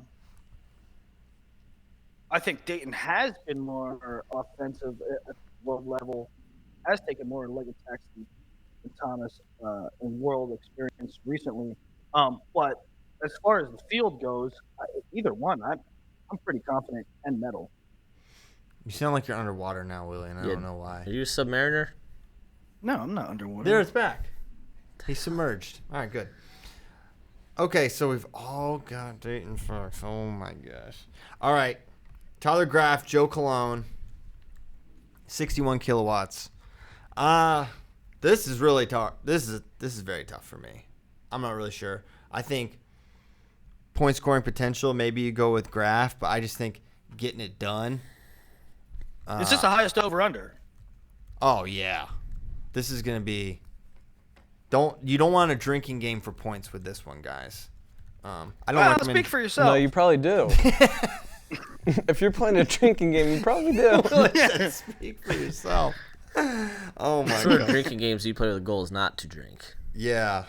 think Dayton has been more offensive at the world level, has taken more leg attacks than Thomas in world experience recently. But as far as the field goes, either one, I'm pretty confident and medal. You sound like you're underwater now, Willie, and I don't know why. Are you a submariner? No, I'm not underwater. There, it's back. He's submerged. All right, good. Okay, so we've all got Dayton Fox. Oh, my gosh. All right. Tyler Graff, Joe Colon, 61 kilowatts. This is really tough. This is very tough for me. I'm not really sure. I think point scoring potential, maybe you go with Graff, but I just think getting it done. Is this the highest over-under? Oh, yeah. This is going to be... You don't want a drinking game for points with this one, guys. I don't recommend... Speak for yourself. No, you probably do. If you're playing a drinking game, you probably do. Speak for yourself. Oh, my Sort God. of drinking games you play with the goal is not to drink. Yeah.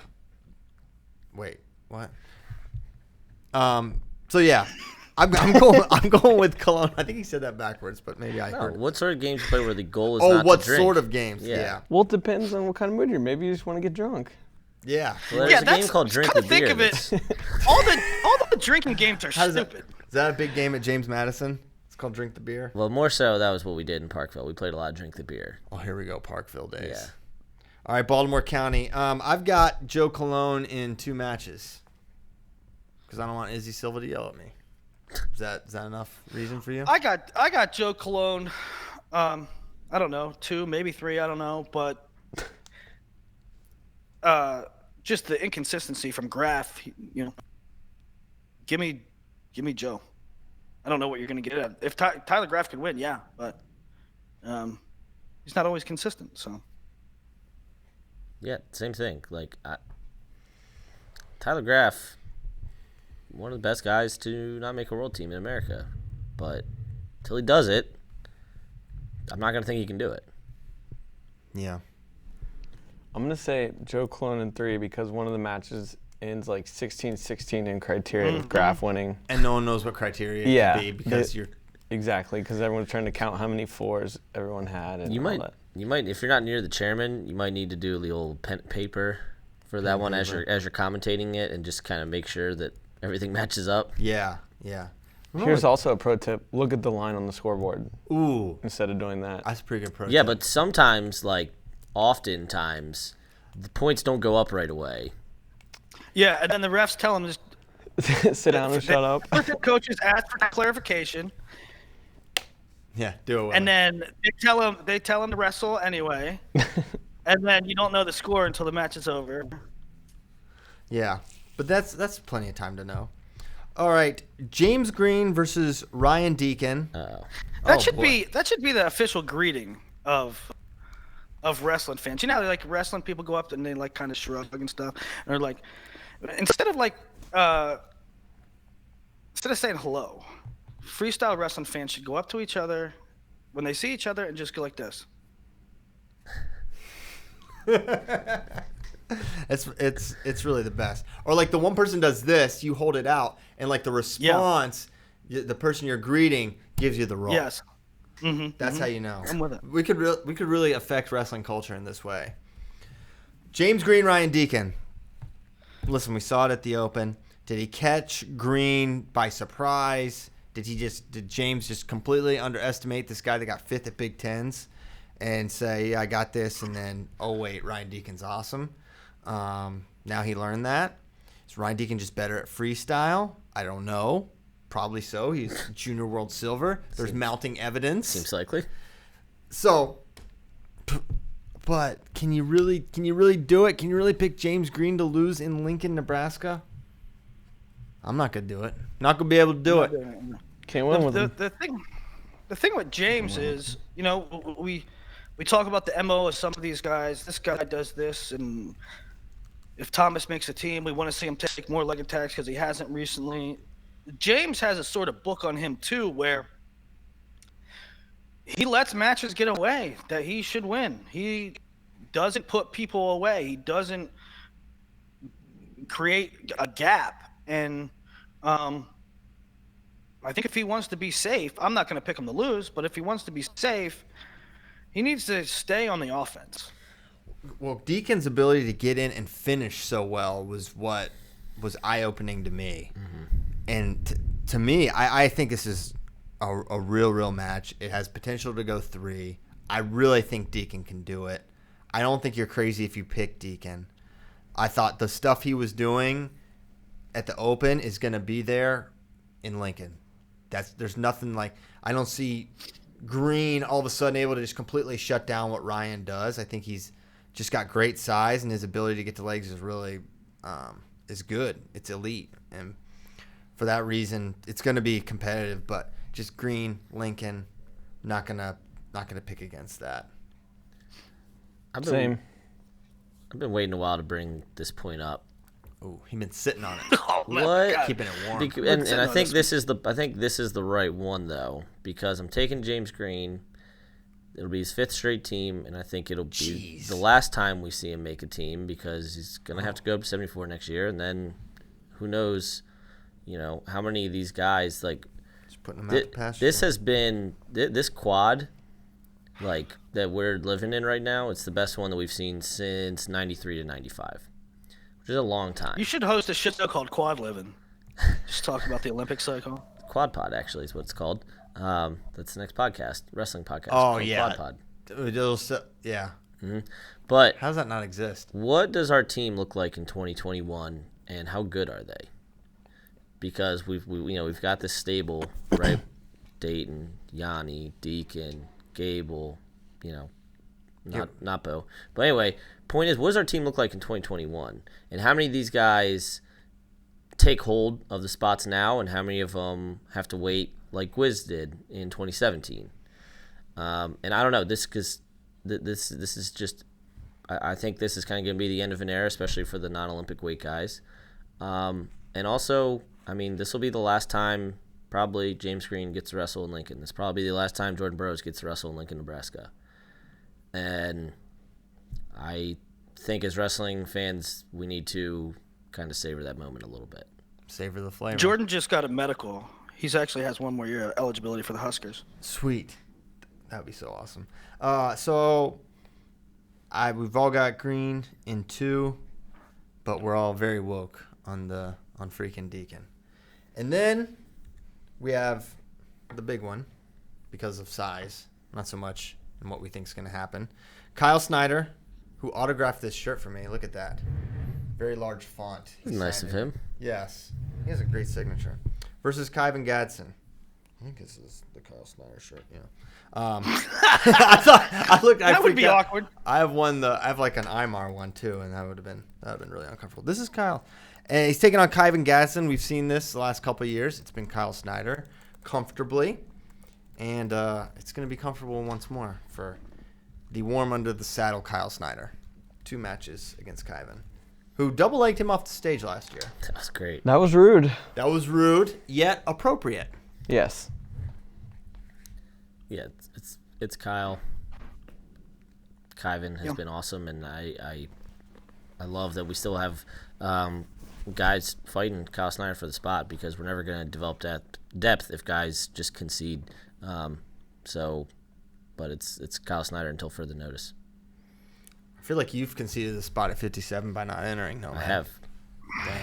Wait, what? So, yeah. I'm going with Cologne. I think he said that backwards, but maybe I No, heard. what sort of games you play where the goal is Oh, not what to drink? sort of games? Yeah. Yeah. Well, it depends on what kind of mood you're in. Maybe you just want to get drunk. Yeah. Well, there's a game called Drink the Think Beer. of it. that's- all the drinking games are Is stupid. that a big game at James Madison? It's called Drink the Beer. Well, more so, that was what we did in Parkville. We played a lot of Drink the Beer. Oh, here we go, Parkville days. Yeah. All right, Baltimore County. I've got Joe Cologne in 2 matches because I don't want Izzy Silva to yell at me. Is that enough reason for you? I got Joe Cologne. I don't know, 2, maybe 3. I don't know, but just the inconsistency from Graf. You know, give me Joe. I don't know what you're going to get at. If Tyler Graf can win, yeah, but he's not always consistent. So Yeah, same thing. Like, Tyler Graf, one of the best guys to not make a world team in America. But until he does it, I'm not going to think he can do it. Yeah. I'm going to say Joe Cologne in 3 because one of the matches ends like 16-16 in criteria with Graf winning. And no one knows what criteria it Yeah, could be because you're. Exactly, because everyone's trying to count how many 4s everyone had. And You all might, that. if you're not near the chairman, you might need to do the old pen paper for that one as you're commentating it, and just kind of make sure that everything matches up. Yeah. Here's also a pro tip. Look at the line on the scoreboard Ooh, instead of doing that. that's a pretty good pro Yeah, tip. but sometimes, oftentimes, the points don't go up right away. yeah, and then the refs tell him just Sit down and shut up. coaches ask for clarification. Yeah, do it. With And it. then they tell him to wrestle anyway. And then you don't know the score until the match is over. Yeah, but that's plenty of time to know. All right, James Green versus Ryan Deacon. That should be the official greeting of wrestling fans. You know how like wrestling people go up and they like kind of shrug and stuff, or like instead of saying hello, freestyle wrestling fans should go up to each other when they see each other and just go like this. It's really the best. Or like the one person does this, you hold it out, and like the response, the person you're greeting gives you the roll. Yes. That's how you know. I'm with it. We could really affect wrestling culture in this way. James Green, Ryan Deacon. Listen, we saw it at the Open. Did he catch Green by surprise? Did James just completely underestimate this guy that got 5th at Big Tens and say, yeah, I got this, and then, oh wait, Ryan Deacon's awesome. Now he learned that. Is Ryan Deacon just better at freestyle? I don't know. Probably so. He's junior world silver. There's mounting evidence. Seems likely. So, but can you really do it? Can you really pick James Green to lose in Lincoln, Nebraska? I'm not gonna do it. Not gonna be able to do it. Can't win with him. The thing with James is, you know, we talk about the MO of some of these guys. This guy does this, and if Thomas makes a team, we want to see him take more leg attacks because he hasn't recently. James has a sort of book on him too, where he lets matches get away that he should win. He doesn't put people away. He doesn't create a gap. And I think if he wants to be safe, I'm not going to pick him to lose, but if he wants to be safe, he needs to stay on the offense. Well, Deacon's ability to get in and finish so well was what was eye-opening to me. And to me, I think this is a real match. It has potential to go 3. I really think Deacon can do it. I don't think you're crazy if you pick Deacon. I thought the stuff he was doing at the Open is going to be there in Lincoln. There's nothing like – I don't see Green all of a sudden able to just completely shut down what Ryan does. I think he's just got great size, and his ability to get to legs is really is good. It's elite. And for that reason, it's going to be competitive, but just Green, Lincoln, not gonna pick against that. I've Same. been waiting a while to bring this point up. Ooh, he's been sitting on it, Oh, my What? God. keeping it warm. And I think this is the right one though, because I'm taking James Green. It'll be his 5th straight team, and I think it'll be the last time we see him make a team because he's gonna have to go up to 74 next year, and then who knows how many of these guys like Just putting them out to pasture. this has been this quad like that we're living in right now. It's the best one that we've seen since 93 to 95, which is a long time. You should host a show called Quad Living. Just talk about the Olympic cycle. Quad Pod actually is what it's called. That's the next podcast, wrestling podcast. Oh, called yeah. Quad Pod. Yeah. But How does that not exist? what does our team look like in 2021, and how good are they? Because we've got this stable, right? Dayton, Yani, Deacon, Gable, not Bo. But anyway, point is, what does our team look like in 2021? And how many of these guys take hold of the spots now, and how many of them have to wait like Griz did in 2017? And I don't know, this is just, I think this is kind of going to be the end of an era, especially for the non-Olympic weight guys. And also, I mean, this will be the last time probably James Green gets to wrestle in Lincoln. This will probably be the last time Jordan Burroughs gets to wrestle in Lincoln, Nebraska. And I think as wrestling fans, we need to kind of savor that moment a little bit. Savor the flavor. Jordan just got a medical. He's actually has one more year of eligibility for the Huskers. Sweet. That would be so awesome. So we've all got Green in 2, but we're all very woke on freaking Deacon. And then we have the big one because of size, not so much in what we think is going to happen. Kyle Snyder, who autographed this shirt for me. Look at that. Very large font. He Nice signed of it. him. Yes. He has a great signature. Versus Kyvan Gadsden. I think this is the Kyle Snyder shirt, yeah. That would be awkward. I have like an Imar one too, and that would have been really uncomfortable. This is Kyle. And he's taking on Kyvan Gadsden. We've seen this the last couple of years. It's been Kyle Snyder comfortably. And it's going to be comfortable once more for the warm under the saddle Kyle Snyder. 2 matches against Kyvan, who double-legged him off the stage last year. That was great. That was rude. That was rude, yet appropriate. Yes. Yeah, it's Kyle. Kyvan has been awesome, and I love that we still have guys fighting Kyle Snyder for the spot, because we're never going to develop that depth if guys just concede. But it's Kyle Snyder until further notice. I feel like you've conceded the spot at 57 by not entering. No, man. I have. Dang.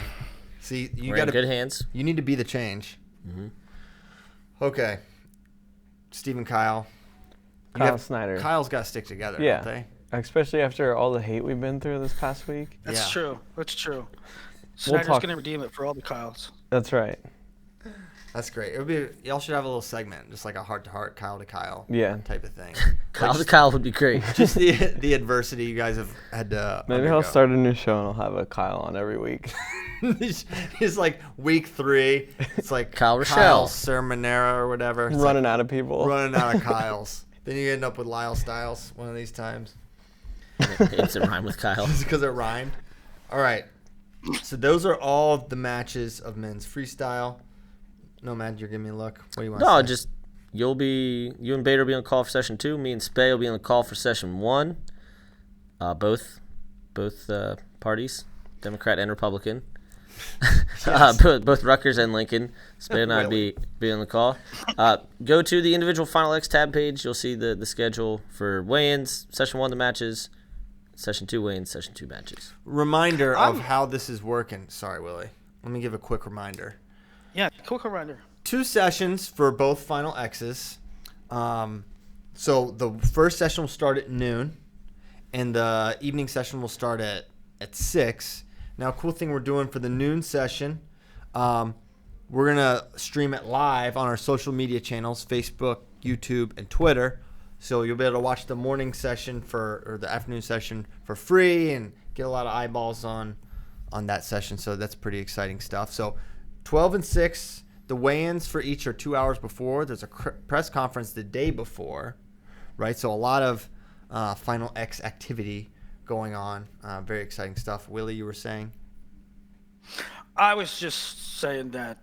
See, We're in good hands. You need to be the change. Mm-hmm. Okay. Stephen Kyle. Snyder. Kyle's got to stick together, Yeah. don't they? Especially after all the hate we've been through this past week. That's Yeah. true. That's true. Snyder's talk- going to redeem it for all the Kyles. That's right. That's great. Y'all should have a little segment, just like a heart-to-heart, Kyle to Kyle type of thing. Kyle to Kyle would be great. Just the adversity you guys have had to Maybe undergo. I'll start a new show and I'll have a Kyle on every week. It's like week 3. It's like Kyle Rochelle. Kyle Sermonera or whatever. It's Running out of people. running out of Kyles. Then you end up with Lyle Styles one of these times. It's a rhyme with Kyle. Just because it rhymed. All right. So those are all the matches of men's freestyle. No, Matt, you're giving me a look. What do you want No, to say? just you and Bader will be on call for session 2. Me and Spay will be on the call for session 1. Both parties, Democrat and Republican. Both Rutgers and Lincoln. Spay and I Really? be on the call. Go to the individual Final X tab page. You'll see the schedule for weigh-ins. Session 1, the matches. Session 2, weigh-ins. Session 2, matches. Reminder of how this is working. Sorry, Willie. Let me give a quick reminder. Yeah, quick reminder. 2 sessions for both Final X's. So the first session will start at noon, and the evening session will start at 6. Now, cool thing we're doing for the noon session, we're going to stream it live on our social media channels, Facebook, YouTube, and Twitter. So you'll be able to watch the morning session or the afternoon session for free and get a lot of eyeballs on that session. So that's pretty exciting stuff. So 12 and 6, the weigh-ins for each are 2 hours before. There's a press conference the day before, right? So a lot of Final X activity going on. Very exciting stuff. Willie, you were saying? I was just saying that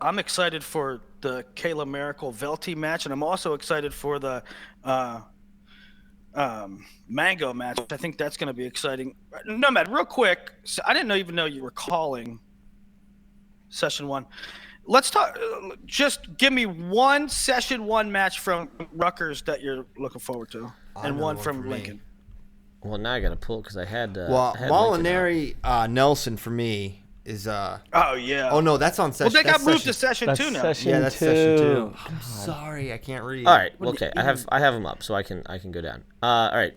I'm excited for the Kayla Miracle Velty match, and I'm also excited for the Mango match. I think that's going to be exciting. No, Matt, real quick. So I didn't even know you were calling Session 1. Let's talk. Just give me one Session 1 match from Rutgers that you're looking forward to, and one from Lincoln. Well, now I got to pull because I had. Molinari Nelson for me is. Oh yeah. Oh no, that's on session. Well, they got moved to Session 2 now. Yeah, that's Session 2. I'm sorry, I can't read. All right. Okay, I have them up, so I can go down. All right.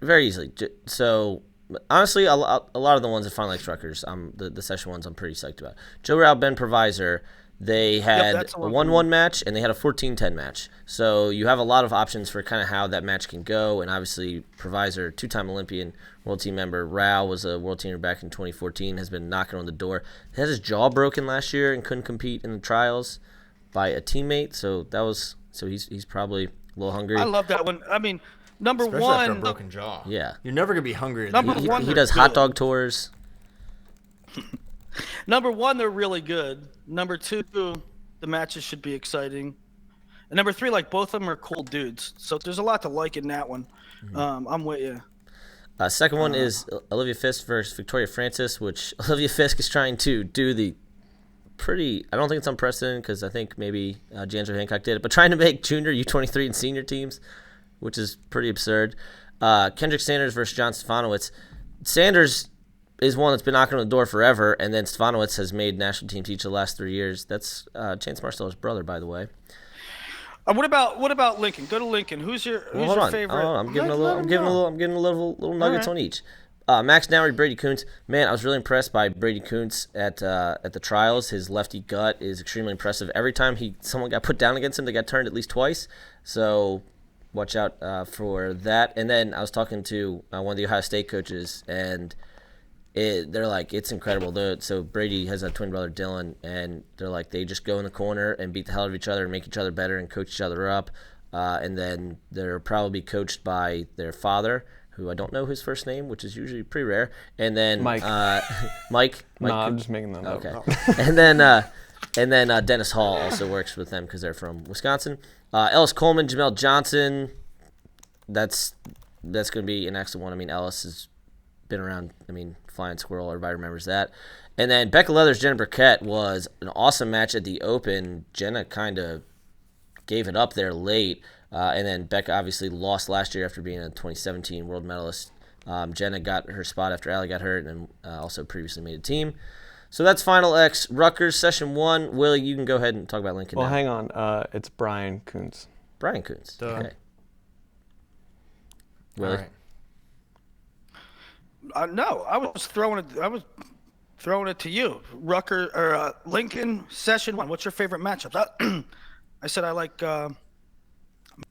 Very easily. So honestly, a lot of the ones at Final X Rutgers, the Session 1s, I'm pretty psyched about. Joe Rao, Ben Provisor. They had a 1-1 match, and they had a 14-10 match. So you have a lot of options for kind of how that match can go. And obviously, Provisor, 2-time Olympian, world team member. Rao was a world teamer back in 2014, has been knocking on the door. He had his jaw broken last year and couldn't compete in the trials by a teammate. So he's probably a little hungry. I love that one. I mean, number Especially one. after a broken jaw. Yeah. You're never going to be hungrier than Number that. one. He does hot dog tours. Number 1, they're really good. Number 2, the matches should be exciting. And number 3, like both of them are cool dudes. So there's a lot to like in that one. I'm with you. Second one is Olivia Fisk versus Victoria Francis, which Olivia Fisk is trying to do the pretty. I don't think it's unprecedented because I think maybe D'Angelo Hancock did it, but trying to make junior, U23, and senior teams, which is pretty absurd. Kendrick Sanders versus John Stefanowicz. Sanders is one that's been knocking on the door forever, and then Stefanowicz has made national teams each of the last 3 years. That's Chance Marcello's brother, by the way. What about Lincoln? Go to Lincoln. Who's your favorite? I'm giving a little nuggets on each. Max Nowry, Brady Kuntz. Man, I was really impressed by Brady Kuntz at the trials. His lefty gut is extremely impressive. Every time someone got put down against him, they got turned at least twice. So watch out for that. And then I was talking to one of the Ohio State coaches, and they're like, it's incredible. So Brady has a twin brother, Dylan, and they're like, they just go in the corner and beat the hell out of each other and make each other better and coach each other up. And then they're probably coached by their father, who I don't know his first name, which is usually pretty rare. And then Mike. Mike. No, I'm just making that up. Okay. and then Dennis Hall also works with them because they're from Wisconsin. Ellis Coleman, Jamel Johnson. That's going to be an excellent one. I mean, Ellis has been around. I mean, Flying Squirrel, everybody remembers that. And then Becca Leathers, Jenna Burkett was an awesome match at the Open. Jenna kind of gave it up there late. And then Becca obviously lost last year after being a 2017 world medalist. Jenna got her spot after Allie got hurt, and also previously made a team. So that's Final X Rutgers Session 1. Willie, you can go ahead and talk about Lincoln now. Hang on. It's Brian Kuntz. Brian Kuntz. Duh. Okay. Willie? All right. No, I was throwing it to you. Lincoln Session 1. What's your favorite matchup? I said I like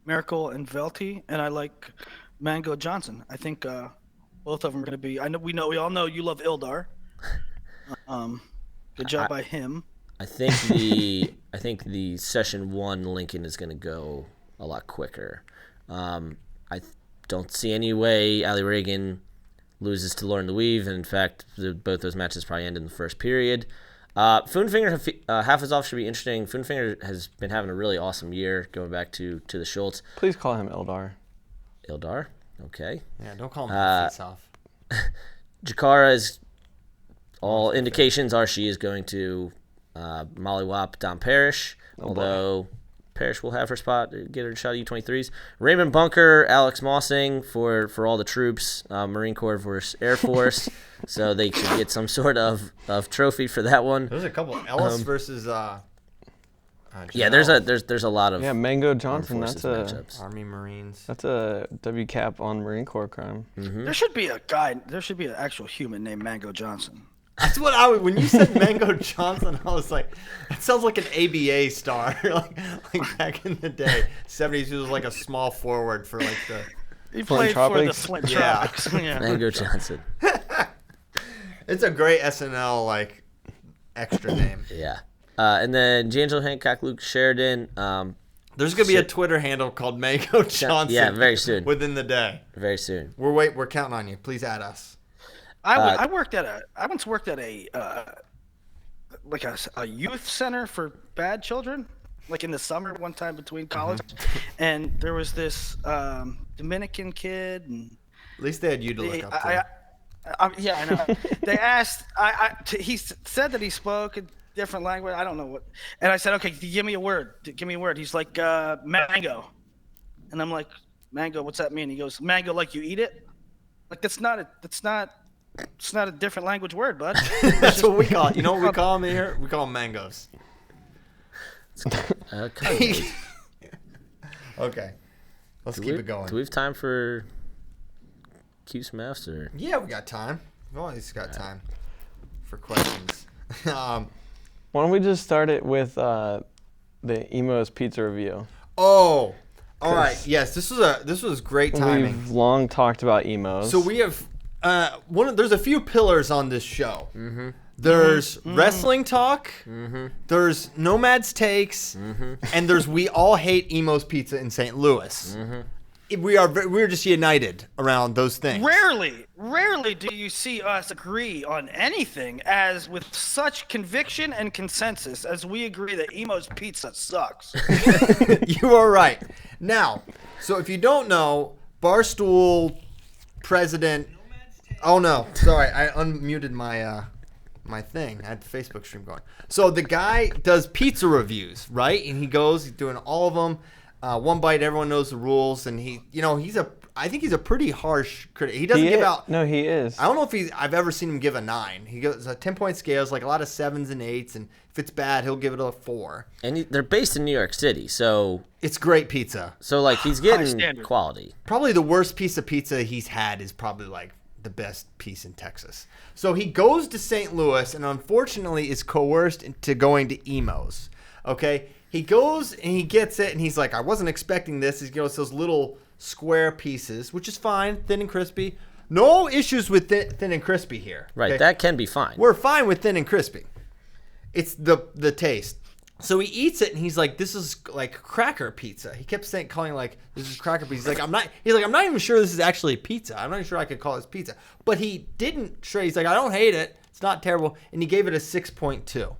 Miracle and Velty, and I like Mango Johnson. I think both of them are going to be. We all know you love Ildar. Good job by him. I think the Session 1 Lincoln is going to go a lot quicker. I don't see any way Ali Reagan loses to Lauren Louise, and in fact, both those matches probably end in the first period. Foonfinger, half his off should be interesting. Foonfinger has been having a really awesome year, going back to the Schultz. Please call him Ildar. Ildar, okay. Yeah, don't call him face off. Jakara is, all indications are she is going to mollywop Dom Parrish, although Parrish will have her spot, get her a shot at U23s. Raymond Bunker, Alex Mossing for all the troops, Marine Corps versus Air Force, so they should get some sort of trophy for that one. There's a couple. Ellis versus. Yeah, there's a lot of. Yeah, Mango Johnson. That's Army Marines. That's a W cap on Marine Corps crime. Mm-hmm. There should be a guy. There should be an actual human named Mango Johnson. That's what when you said Mango Johnson, I was like, that sounds like an ABA star, like back in the day, 70s. He was like a small forward for like the. He played for the Tropics? Flint Tropics. Yeah. Mango Johnson. It's a great SNL like extra name. Yeah. And then D'Angelo Hancock, Luke Sheridan. There's gonna be a Twitter handle called Mango Johnson. Yeah, very soon. Within the day. Very soon. We're counting on you. Please add us. I once worked at a youth center for bad children, like in the summer one time between college, and there was this Dominican kid, and At least they had you to look up to. yeah, I know. They asked. He said that he spoke different language. I don't know what. And I said, okay, give me a word. Give me a word. He's like, mango. And I'm like, mango, what's that mean? He goes, mango, like you eat it? Like, it's not a different language word, bud. That's what we call it. You know what we call them here? We call them mangoes. Okay. Let's keep it going. Do we have time for Q some Fs or? Yeah, we got time. We've always got time for questions. Why don't we just start it with the Emo's pizza review? Oh, all right. Yes, this was great timing. We've long talked about Emos. So we have there's a few pillars on this show. Mm-hmm. There's wrestling talk. Mm-hmm. There's Nomad's takes, and there's we all hate Emo's Pizza in St. Louis. Mm-hmm. We're just united around those things. Rarely do you see us agree on anything as with such conviction and consensus as we agree that Emo's Pizza sucks. You are right. Now, so if you don't know, Barstool president. Oh no, sorry, I unmuted my my thing. I had the Facebook stream going. So the guy does pizza reviews, right? And he's doing all of them. One bite, everyone knows the rules, and I think he's a pretty harsh critic. He doesn't give out. No, he is. I don't know if I've ever seen him give a 9. He goes 10-point scales, like a lot of 7s and 8s, and if it's bad, he'll give it a 4. And they're based in New York City, so it's great pizza. So like he's getting quality. Probably the worst piece of pizza he's had is probably like the best piece in Texas. So he goes to St. Louis and unfortunately is coerced into going to Emo's. Okay? He goes and he gets it and he's like, I wasn't expecting this. He goes those little square pieces, which is fine, thin and crispy. No issues with thin and crispy here. Right, okay? that can be fine. We're fine with thin and crispy. It's the taste. So he eats it and he's like, this is like cracker pizza. He kept calling like, this is cracker pizza. He's like, I'm not even sure this is actually pizza. I'm not even sure I could call this pizza. But he didn't try. He's like, I don't hate it. It's not terrible. And he gave it a 6.2.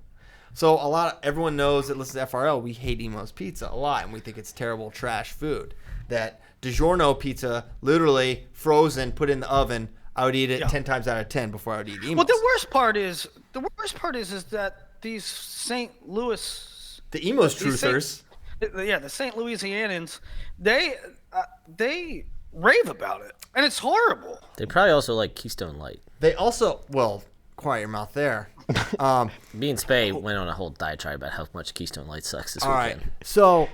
So everyone knows that listens to FRL, we hate Emo's Pizza a lot. And we think it's terrible trash food. That DiGiorno pizza, literally frozen, put in the oven, I would eat it 10 times out of 10 before I would eat Emo's. Well, the worst part is that these St. Louis... The Emo's truthers. The St. Louisianans, they rave about it, and it's horrible. They probably also like Keystone Light. They also, well, quiet your mouth there. Me and Spay went on a whole diatribe about how much Keystone Light sucks this weekend. All right. So,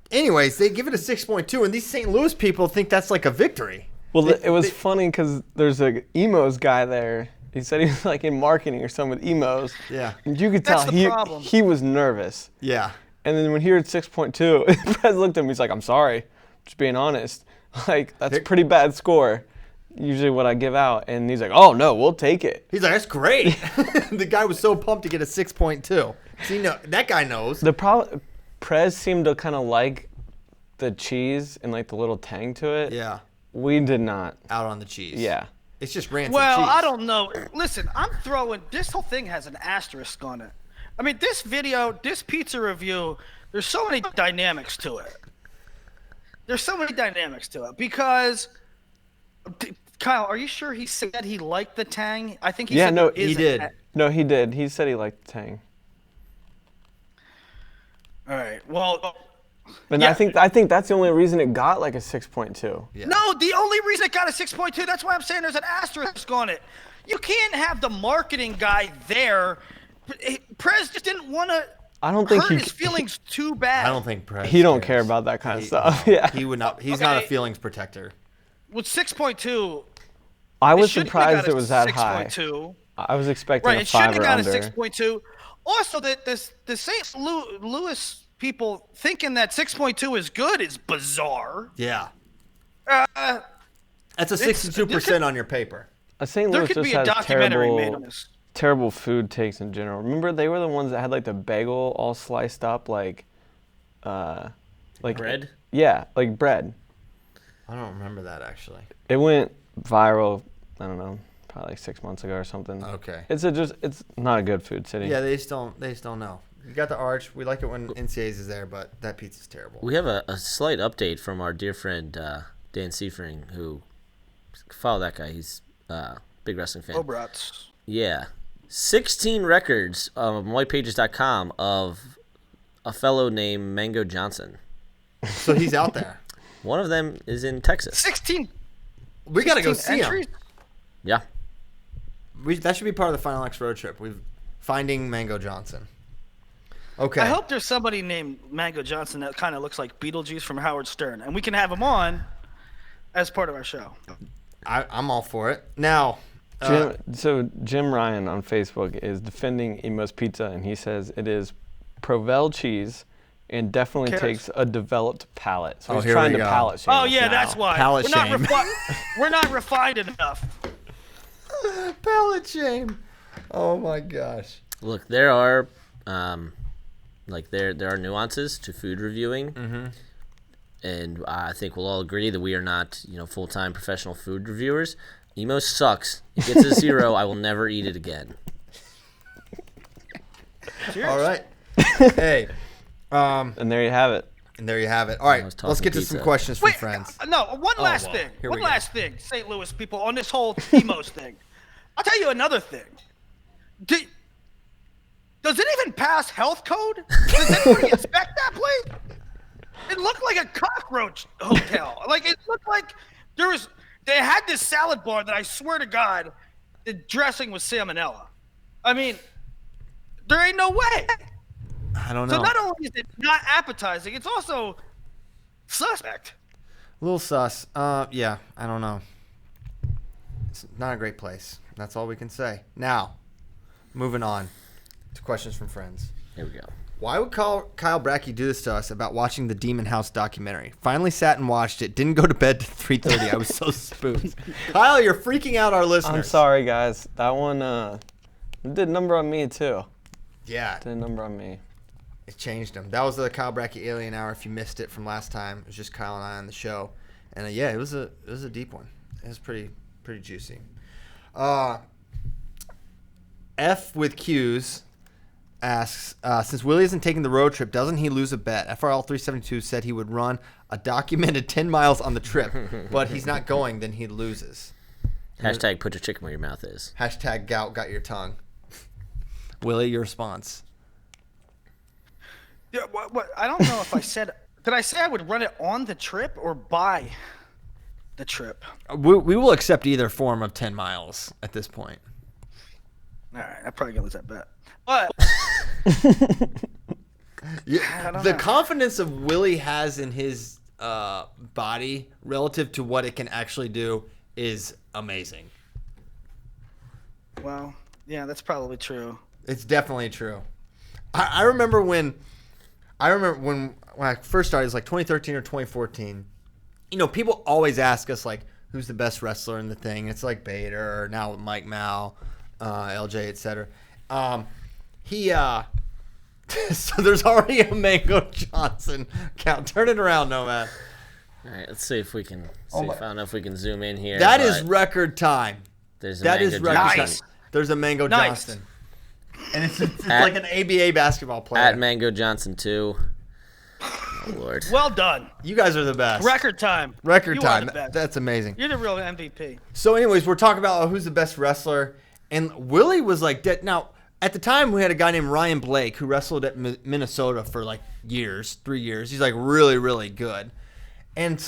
anyways, they give it a 6.2, and these St. Louis people think that's like a victory. Well, it was funny because there's a Emo's guy there. He said he was like in marketing or something with Emo's. Yeah. And you could tell he was nervous. Yeah. And then when he heard 6.2, Prez looked at him. He's like, I'm sorry. Just being honest. Like, that's a pretty bad score. Usually what I give out. And he's like, oh, no, we'll take it. He's like, that's great. The guy was so pumped to get a 6.2. See, no, that guy knows. The problem, Prez seemed to kind of like the cheese and like the little tang to it. Yeah. We did not. Out on the cheese. Yeah. It's just rancid Well, cheese. I don't know. Listen, this whole thing has an asterisk on it. I mean, this pizza review, there's so many dynamics to it. Because, Kyle, are you sure he said he liked the tang? I think he said no, he did. No, he did. He said he liked the tang. All right. Well, and I think that's the only reason it got like a 6.2. Yeah. No, the only reason it got a 6.2, that's why I'm saying there's an asterisk on it. You can't have the marketing guy there. Prez just didn't want to hurt his feelings too bad. I don't think Prez He don't cares. care about that kind of stuff. No, yeah. He would not. He's not a feelings protector. With 6.2, I was surprised it was that high. 6.2. I was expecting a It shouldn't 5 have or got under. a 6.2. Also, the St. Louis people thinking that 6.2 is good is bizarre. Yeah. That's a 62% on your paper. St. There Louis could just be a has documentary made on this. terrible food takes in general. Remember, they were the ones that had like the bagel all sliced up like bread? Yeah, like bread. I don't remember that actually. It went viral, I don't know, probably like 6 months ago or something. Okay. It's not a good food city. Yeah, they just don't know. You got the arch. We like it when NCAA's is there, but that pizza's terrible. We have a slight update from our dear friend Dan Seifering, who follow that guy. He's a big wrestling fan. Obrats. Yeah, 16 records on whitepages.com of a fellow named Mango Johnson. So he's out there. One of them is in Texas. 16. We got to go 16 see entries? him. Yeah. That should be part of the Final X road trip. Finding Mango Johnson. Okay. I hope there's somebody named Mango Johnson that kind of looks like Beetlejuice from Howard Stern, and we can have him on as part of our show. I'm all for it. Now, Jim Ryan on Facebook is defending Emo's Pizza, and he says it is Provel cheese and definitely takes a developed palate. So he's here trying we to go. palate shame. Oh yeah, now. that's why. Palate we're not shame. we're not refined enough. palate shame. Oh my gosh. Look, there are there are nuances to food reviewing. And I think we'll all agree that we are not, full-time professional food reviewers. Emo sucks. It gets a 0. I will never eat it again. Cheers. All right. Hey. And there you have it. And there you have it. All right. Let's get to some questions from Wait, friends. no, one last thing. Here One we go. last thing, St. Louis people, on this whole Emos thing. I'll tell you another thing. Does it even pass health code? Does anybody inspect that place? It looked like a cockroach hotel. Like, it looked like they had this salad bar that I swear to God, the dressing was salmonella. I mean, there ain't no way. I don't know. So not only is it not appetizing, it's also suspect. A little sus. Yeah, I don't know. It's not a great place. That's all we can say. Now, moving on to questions from friends. Here we go. Why would Kyle Brackey do this to us about watching the Demon House documentary? Finally sat and watched it. Didn't go to bed till 3:30. I was so spooked. Kyle, you're freaking out our listeners. I'm sorry, guys. That one did a number on me, too. Yeah, Did a number on me. it changed him. That was the Kyle Brackey Alien Hour. If you missed it from last time, it was just Kyle and I on the show. And yeah, it was a deep one. It was pretty juicy. F with Q's asks, since Willie isn't taking the road trip, doesn't he lose a bet? FRL 372 said he would run a documented 10 miles on the trip, but he's not going, then he loses. Hashtag put your chicken where your mouth is. Hashtag gout got your tongue. Willie, your response. Yeah, what? I don't know if I said. Did I say I would run it on the trip or by the trip? We will accept either form of 10 miles at this point. All right, I'm probably gonna lose that bet. But The confidence of Willie has in his body relative to what it can actually do is amazing. well, yeah, that's probably true. It's definitely true. I remember when I first started, it was like 2013 or 2014. People always ask us like, who's the best wrestler in the thing? It's like Bader or now Mike Mal, LJ, etc. So there's already a Mango Johnson count. Turn it around, Nomad. All right, let's see if we can. I don't know if we can zoom in here. That is but record time. There's a That Mango is record Johnson. Nice. time. There's a Mango Nice. Johnson. And it's like an ABA basketball player. At Mango Johnson 2. Oh, Lord. Well done. You guys are the best. Record time. Record You time. Are the best. That's amazing. You're the real MVP. So anyways, we're talking about who's the best wrestler. And Willie was like dead. Now, at the time, we had a guy named Ryan Blake who wrestled at Minnesota for like 3 years. He's like really, really good. And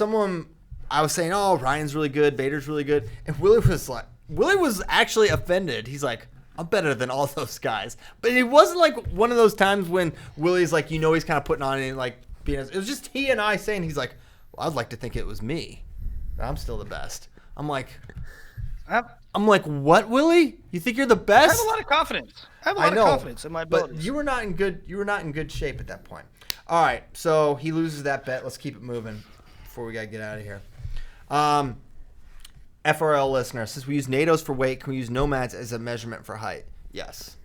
I was saying, oh, Ryan's really good. Bader's really good. And Willie was actually offended. He's like, I'm better than all those guys. But it wasn't like one of those times when Willie's like, he's kind of putting on it like being. It was just he and I saying, he's like, well, I'd like to think it was me. But I'm still the best. I'm like, what, Willie? You think you're the I best? have a lot of confidence. I have a lot of confidence in my abilities. But you were not in good shape at that point. All right, so he loses that bet. Let's keep it moving before we gotta get out of here. FRL listener, since we use NATOs for weight, can we use nomads as a measurement for height? Yes.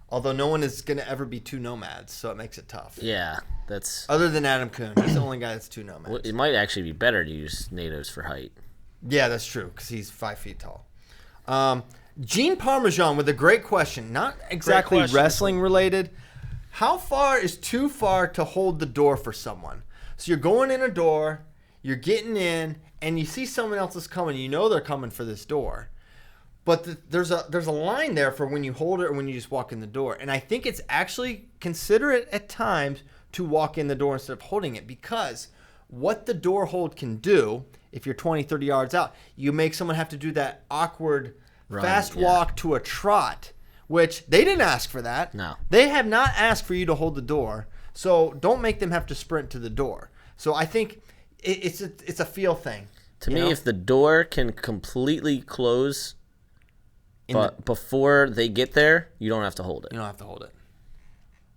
Although no one is gonna ever be 2 nomads, so it makes it tough. Yeah, that's. Other than Adam Kuhn, he's the only guy that's 2 nomads. Well, it might actually be better to use NATOs for height. Yeah, that's true, because he's 5 feet tall. Gene Parmesan with a great question, not exactly wrestling related. How far is too far to hold the door for someone? So you're going in a door, you're getting in, and you see someone else is coming. You know they're coming for this door. But there's a line there for when you hold it or when you just walk in the door. And I think it's actually considerate at times to walk in the door instead of holding it, because what the door hold can do, if you're 20, 30 yards out, you make someone have to do that awkward fast walk to a trot, which they didn't ask for that. No. They have not asked for you to hold the door. So don't make them have to sprint to the door. So I think it's a feel thing. To me, if the door can completely close but before they get there, you don't have to hold it. You don't have to hold it.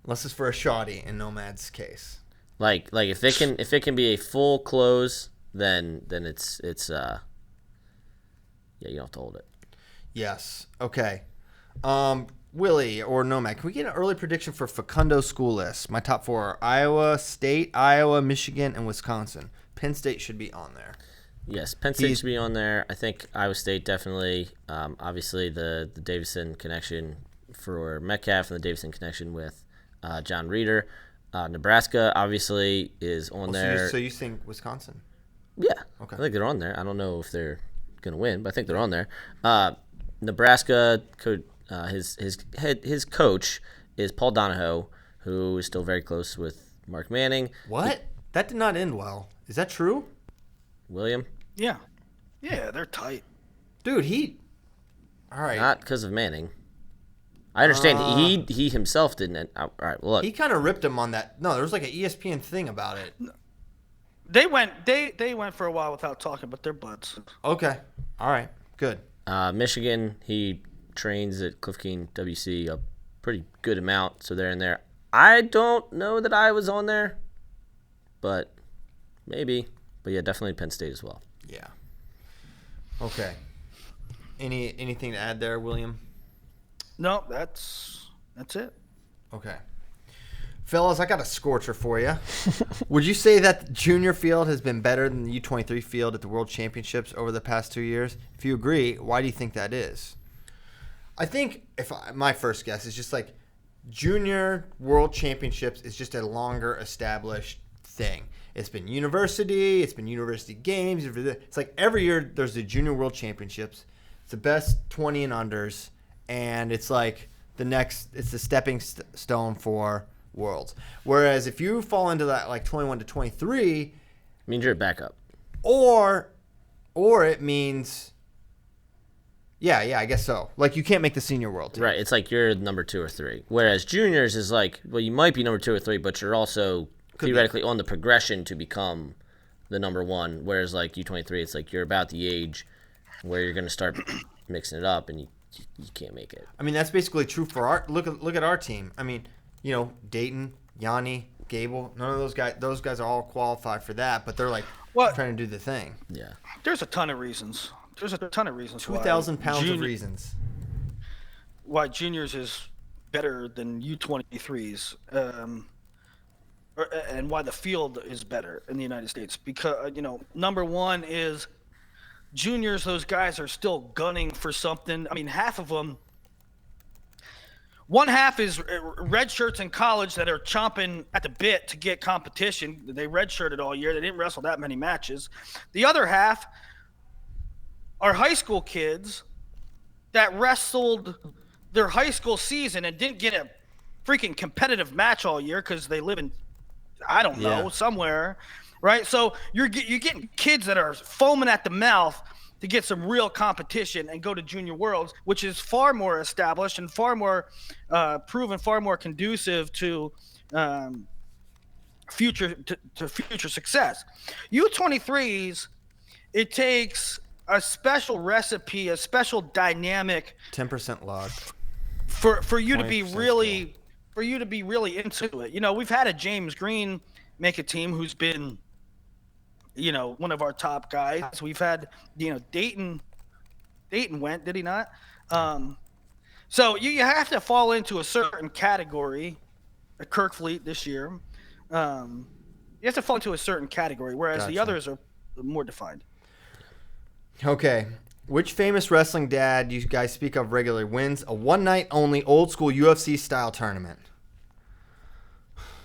Unless it's for a shoddy in Nomad's case. Like if it can be a full close, then it's you don't have to hold it. Yes. Okay. Willie or Nomad, can we get an early prediction for Facundo school list? My top 4 are Iowa State, Iowa, Michigan, and Wisconsin. Penn State should be on there. Yes, Penn State should be on there. I think Iowa State definitely. Obviously, the Davison connection for Metcalf and the Davison connection with John Reeder. Nebraska obviously is on there. So you think Wisconsin? Yeah. Okay. I think they're on there. I don't know if they're going to win, but I think they're on there. Nebraska, his coach is Paul Donahoe, who is still very close with Mark Manning. What? That did not end well. Is that true? William? Yeah, they're tight. Dude, all right. Not because of Manning. I understand he himself didn't. All right, well, look. He kind of ripped him on that. No, there was like an ESPN thing about it. They went for a while without talking, but they're buds. Okay. All right. Good. Michigan, he trains at Cliff King WC a pretty good amount, so they're in there. I don't know that I was on there, but maybe. But yeah, definitely Penn State as well. Yeah. Okay. Anything to add there, William? No, that's it. Okay. Fellas, I got a scorcher for you. Would you say that the junior field has been better than the U23 field at the World Championships over the past 2 years? If you agree, why do you think that is? I think my first guess is just like junior World Championships is just a longer established thing. It's been university games. It's like every year there's the Junior World Championships. It's the best 20 and unders, and it's like it's the stepping stone for Worlds. Whereas if you fall into that like 21 to 23, It means you're a backup. or it means, yeah, I guess so. Like you can't make the senior world team. Right, it's like you're number 2 or 3. Whereas juniors is like, well, you might be number 2 or 3, but you're also theoretically on the progression to become the number 1. Whereas like U23, it's like you're about the age where you're going to start mixing it up, and you can't make it. I mean, that's basically true for our look at our team. I mean, Dayton, Yani, Gable, none of those guys are all qualified for that, but they're like trying to do the thing. Yeah. There's a ton of reasons. 2,000 pounds of reasons. Why juniors is better than U23s. And why the field is better in the United States. Because, number one is juniors, those guys are still gunning for something. I mean, half of them, one half is red shirts in college that are chomping at the bit to get competition. They redshirted all year. They didn't wrestle that many matches. The other half are high school kids that wrestled their high school season and didn't get a freaking competitive match all year because they live in, I don't know, somewhere, right? So you're getting kids that are foaming at the mouth to get some real competition and go to Junior Worlds, which is far more established and far more proven, far more conducive to future success. U23s, it takes a special recipe, a special dynamic, 10% log for you to be really into it. We've had a James Green make a team who's been, one of our top guys. We've had, Dayton went, did he not? So you have to fall into a certain category. Kirkfleet this year. You have to fall into a certain category, whereas the others are more defined. Okay. Which famous wrestling dad you guys speak of regularly wins a one-night only old school UFC style tournament?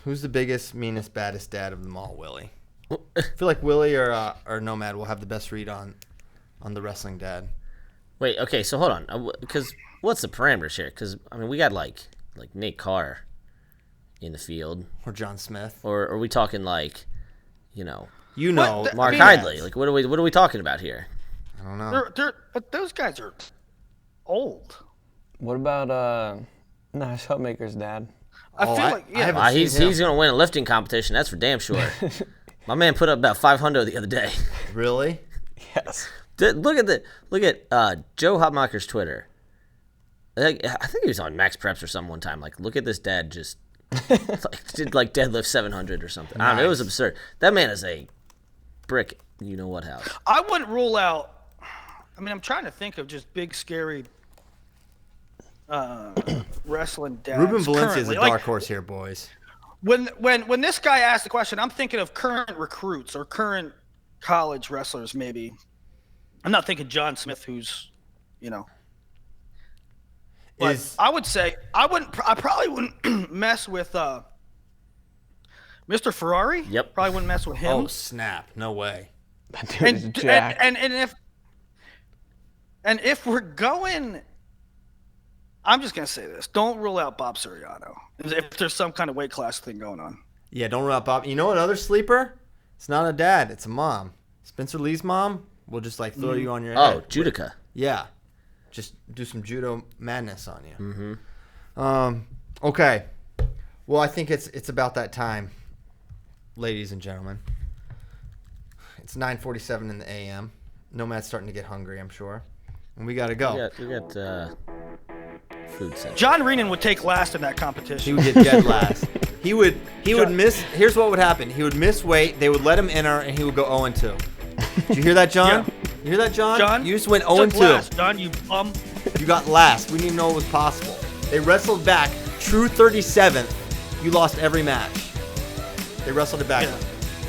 Who's the biggest, meanest, baddest dad of them all, Willie? I feel like Willie or Nomad will have the best read on the wrestling dad. Wait, okay, so hold on. Because what's the parameters here? Because, I mean, we got, like Nate Carr in the field. Or John Smith. Or are we talking, like, Mark Hidley? Like, what are we talking about here? I don't know. But those guys are old. What about Nash Hutmaker's dad? I feel like, yeah. He's going to win a lifting competition. That's for damn sure. My man put up about 500 the other day. Really? Yes. Look at Joe Hutmacher's Twitter. I think he was on Max Preps or something one time. Like, look at this dad just did like deadlift 700 or something. I don't know. It was absurd. That man is a brick. You know what house? I wouldn't rule out. I mean, I'm trying to think of just big, scary wrestling dads. Ruben Valencia is a currently. dark horse here, boys. When this guy asked the question, I'm thinking of current recruits or current college wrestlers, maybe. I'm not thinking John Smith, who's, But I would say I probably wouldn't mess with Mr. Ferrari. Yep. Probably wouldn't mess with him. Oh snap! No way. That dude is jacked. And if we're going, I'm just gonna say this: don't rule out Bob Soriano if there's some kind of weight class thing going on. Yeah, don't rule out Bob. You know another sleeper? It's not a dad. It's a mom. Spencer Lee's mom will just like throw you on your head. Oh, Judica. Yeah. Just do some judo madness on you. Mm-hmm. Okay. Well, I think it's about that time, ladies and gentlemen. It's 9:47 in the a.m. Nomad's starting to get hungry, I'm sure, and we got to go. We got food set. John Reenan would take last in that competition. He would get dead last. He would miss. Here's what would happen. He would miss weight. They would let him enter, and he would go 0-2. Did you hear that, John? Yeah. You hear that, John? John, you just went took 0-2. last, John, you bum. You got last. We didn't even know it was possible. They wrestled back. True 37th. You lost every match. They wrestled it back. Yeah.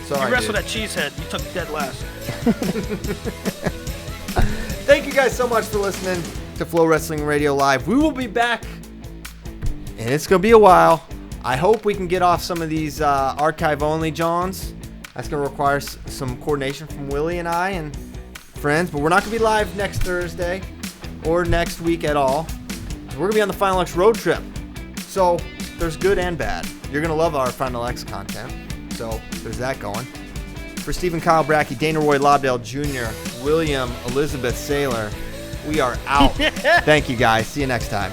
Sorry, You wrestled dude. at Cheesehead. You took dead last. Thank you guys so much for listening to Flow Wrestling Radio Live. We will be back, and it's going to be a while. I hope we can get off some of these archive-only Johns. That's going to require some coordination from Willie and I and friends, but we're not going to be live next Thursday or next week at all. We're going to be on the Final X road trip. So there's good and bad. You're going to love our Final X content. So there's that going. For Stephen Kyle Brackey, Dana Roy Lobdell Jr., William Elizabeth Saylor, we are out. Thank you guys. See you next time.